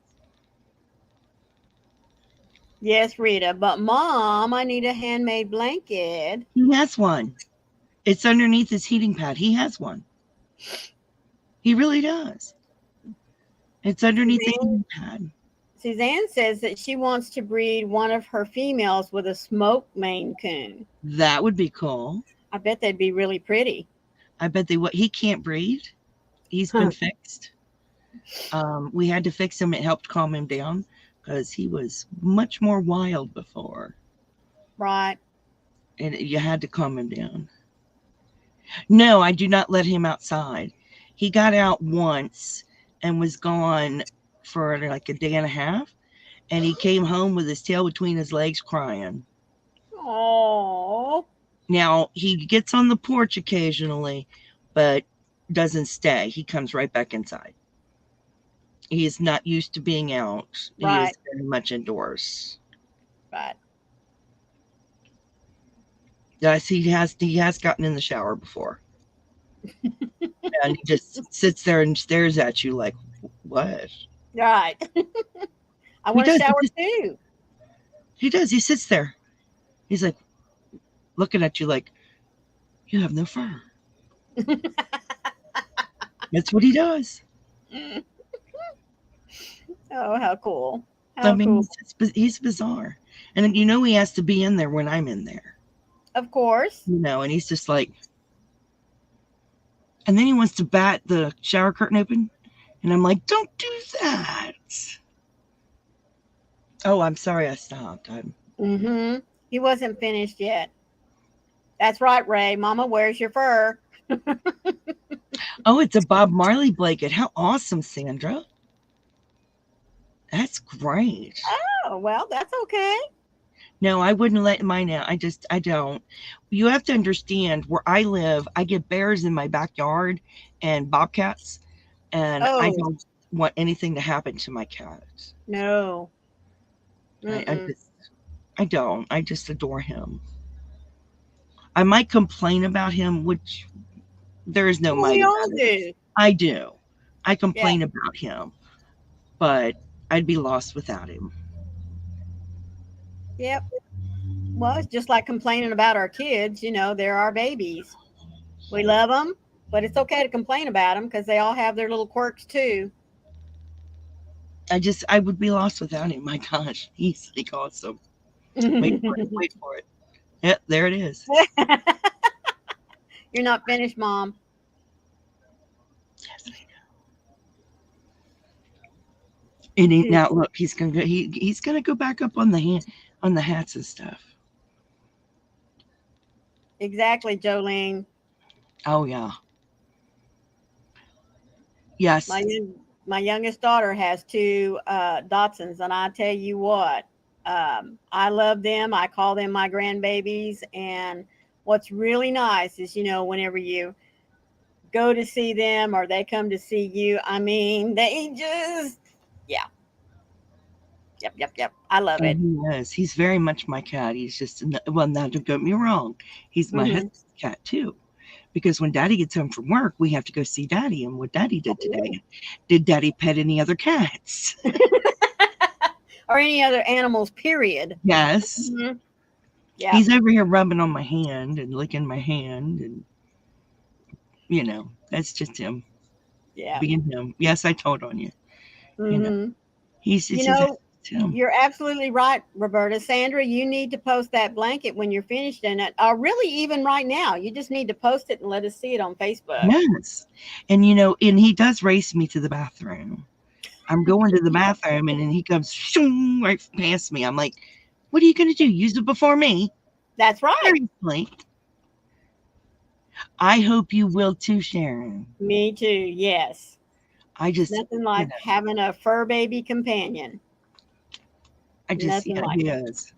Speaker 1: Yes, Rita. But Mom, I need a handmade blanket.
Speaker 2: He has one. It's underneath his heating pad. He has one. He really does. It's underneath the heating pad.
Speaker 1: Suzanne says that she wants to breed one of her females with a smoke Maine Coon.
Speaker 2: That would be cool.
Speaker 1: I bet they'd be really pretty.
Speaker 2: I bet he can't breed. He's been fixed. We had to fix him. It helped calm him down because he was much more wild before.
Speaker 1: Right.
Speaker 2: And you had to calm him down. No, I do not let him outside. He got out once and was gone for like a day and a half. And he came home with his tail between his legs crying.
Speaker 1: Oh.
Speaker 2: Now, he gets on the porch occasionally, but doesn't stay. He comes right back inside. He is not used to being out.
Speaker 1: Right.
Speaker 2: He is very much indoors.
Speaker 1: Right.
Speaker 2: Yes, he has gotten in the shower before. And he just sits there and stares at you like, what?
Speaker 1: Right. I want to shower too.
Speaker 2: He does. He sits there. He's like looking at you like, you have no fur. That's what he does.
Speaker 1: Oh, how cool.
Speaker 2: I mean, cool. He's bizarre. And he has to be in there when I'm in there.
Speaker 1: Of course.
Speaker 2: And he's just like, and then he wants to bat the shower curtain open. And I'm like, don't do that. Oh, I'm sorry I stopped.
Speaker 1: He wasn't finished yet. That's right, Ray. Mama, where's your fur?
Speaker 2: Oh, it's a Bob Marley blanket. How awesome, Sandra. That's great.
Speaker 1: Oh, well, that's okay.
Speaker 2: No, I wouldn't let mine out. I don't. You have to understand where I live, I get bears in my backyard and bobcats, and I don't want anything to happen to my cat.
Speaker 1: No.
Speaker 2: I don't. I just adore him. I might complain about him, which there is no might.
Speaker 1: We all do.
Speaker 2: I do. I complain about him, but I'd be lost without him.
Speaker 1: Yep. Well, it's just like complaining about our kids. They're our babies. We love them, but it's okay to complain about them because they all have their little quirks too.
Speaker 2: I would be lost without him. My gosh, he's like awesome. Wait for it. Yep, there it is.
Speaker 1: You're not finished, Mom.
Speaker 2: Yes, I know. And now look, he's gonna go back up on the hats and stuff.
Speaker 1: Exactly, Jolene.
Speaker 2: Oh yeah. Yes.
Speaker 1: My youngest daughter has 2 Dachshunds, and I tell you what, I love them. I call them my grandbabies. And what's really nice is, whenever you go to see them or they come to see you, I mean, they just, yeah. Yep. I love it.
Speaker 2: He is. He's very much my cat. He's just, well, now don't get me wrong. He's my husband's cat too. Because when Daddy gets home from work, we have to go see Daddy. And what Daddy did today, did Daddy pet any other cats?
Speaker 1: Or any other animals, period.
Speaker 2: Yes. Yeah. He's over here rubbing on my hand and licking my hand. And you know, that's just him
Speaker 1: Yeah.
Speaker 2: being him. Yes, I told on you. You know,
Speaker 1: Hmm.
Speaker 2: he's
Speaker 1: You
Speaker 2: it's just
Speaker 1: know,
Speaker 2: him.
Speaker 1: you're absolutely right, Roberta. Sandra, you need to post that blanket when you're finished in it. Really, even right now, you just need to post it and let us see it on Facebook.
Speaker 2: Yes, and and he does race me to the bathroom. I'm going to the bathroom, and then he comes shoom, right past me. I'm like, "What are you going to do? Use it before me?"
Speaker 1: That's right.
Speaker 2: Seriously. I hope you will too, Sharon.
Speaker 1: Me too. Yes.
Speaker 2: I just,
Speaker 1: Nothing
Speaker 2: you
Speaker 1: like
Speaker 2: know,
Speaker 1: having a fur baby companion. Nothing
Speaker 2: yeah,
Speaker 1: like
Speaker 2: he
Speaker 1: it.
Speaker 2: is.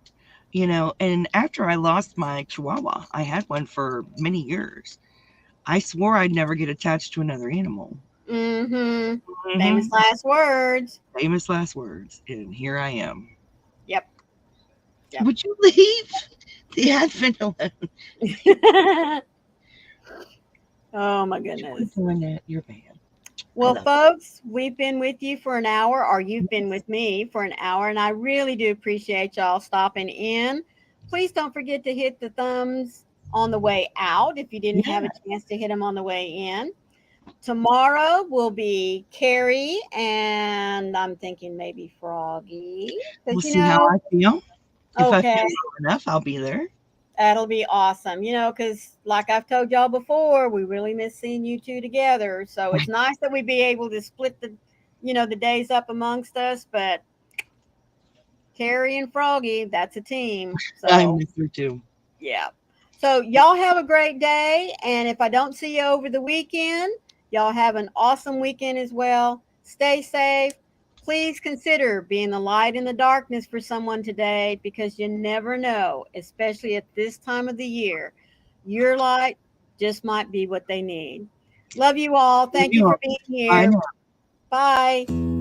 Speaker 2: And after I lost my Chihuahua, I had one for many years. I swore I'd never get attached to another animal.
Speaker 1: Mm-hmm.
Speaker 2: Hmm.
Speaker 1: Famous last words.
Speaker 2: Famous last words, and here I am.
Speaker 1: Yep. Yep.
Speaker 2: Would you leave the advent alone?
Speaker 1: Oh my
Speaker 2: Quit
Speaker 1: goodness.
Speaker 2: doing that. You're bad. I
Speaker 1: Well,
Speaker 2: love
Speaker 1: folks, we've been with you for an hour, or you've been with me for an hour, and I really do appreciate y'all stopping in. Please don't forget to hit the thumbs on the way out if you
Speaker 2: you.
Speaker 1: didn't have
Speaker 2: Yeah,
Speaker 1: a chance to hit them on the way in. Tomorrow will be Carrie, and I'm thinking maybe Froggy,
Speaker 2: we'll
Speaker 1: because
Speaker 2: see how I feel. If I feel
Speaker 1: okay,
Speaker 2: well enough, I'll be there.
Speaker 1: that'll be awesome. Because like I've told y'all before, we really miss seeing you two together. So it's nice that we be able to split the days up amongst us. But Carrie and Froggy, that's a team.
Speaker 2: I
Speaker 1: So
Speaker 2: miss her too.
Speaker 1: yeah. So y'all have a great day. And if I don't see you over the weekend, y'all have an awesome weekend as well. Stay safe. Please consider being the light in the darkness for someone today because you never know, especially at this time of the year. Your light just might be what they need. Love you all.
Speaker 2: Love
Speaker 1: Thank you
Speaker 2: you
Speaker 1: for
Speaker 2: all.
Speaker 1: being
Speaker 2: Bye
Speaker 1: here.
Speaker 2: now.
Speaker 1: Bye.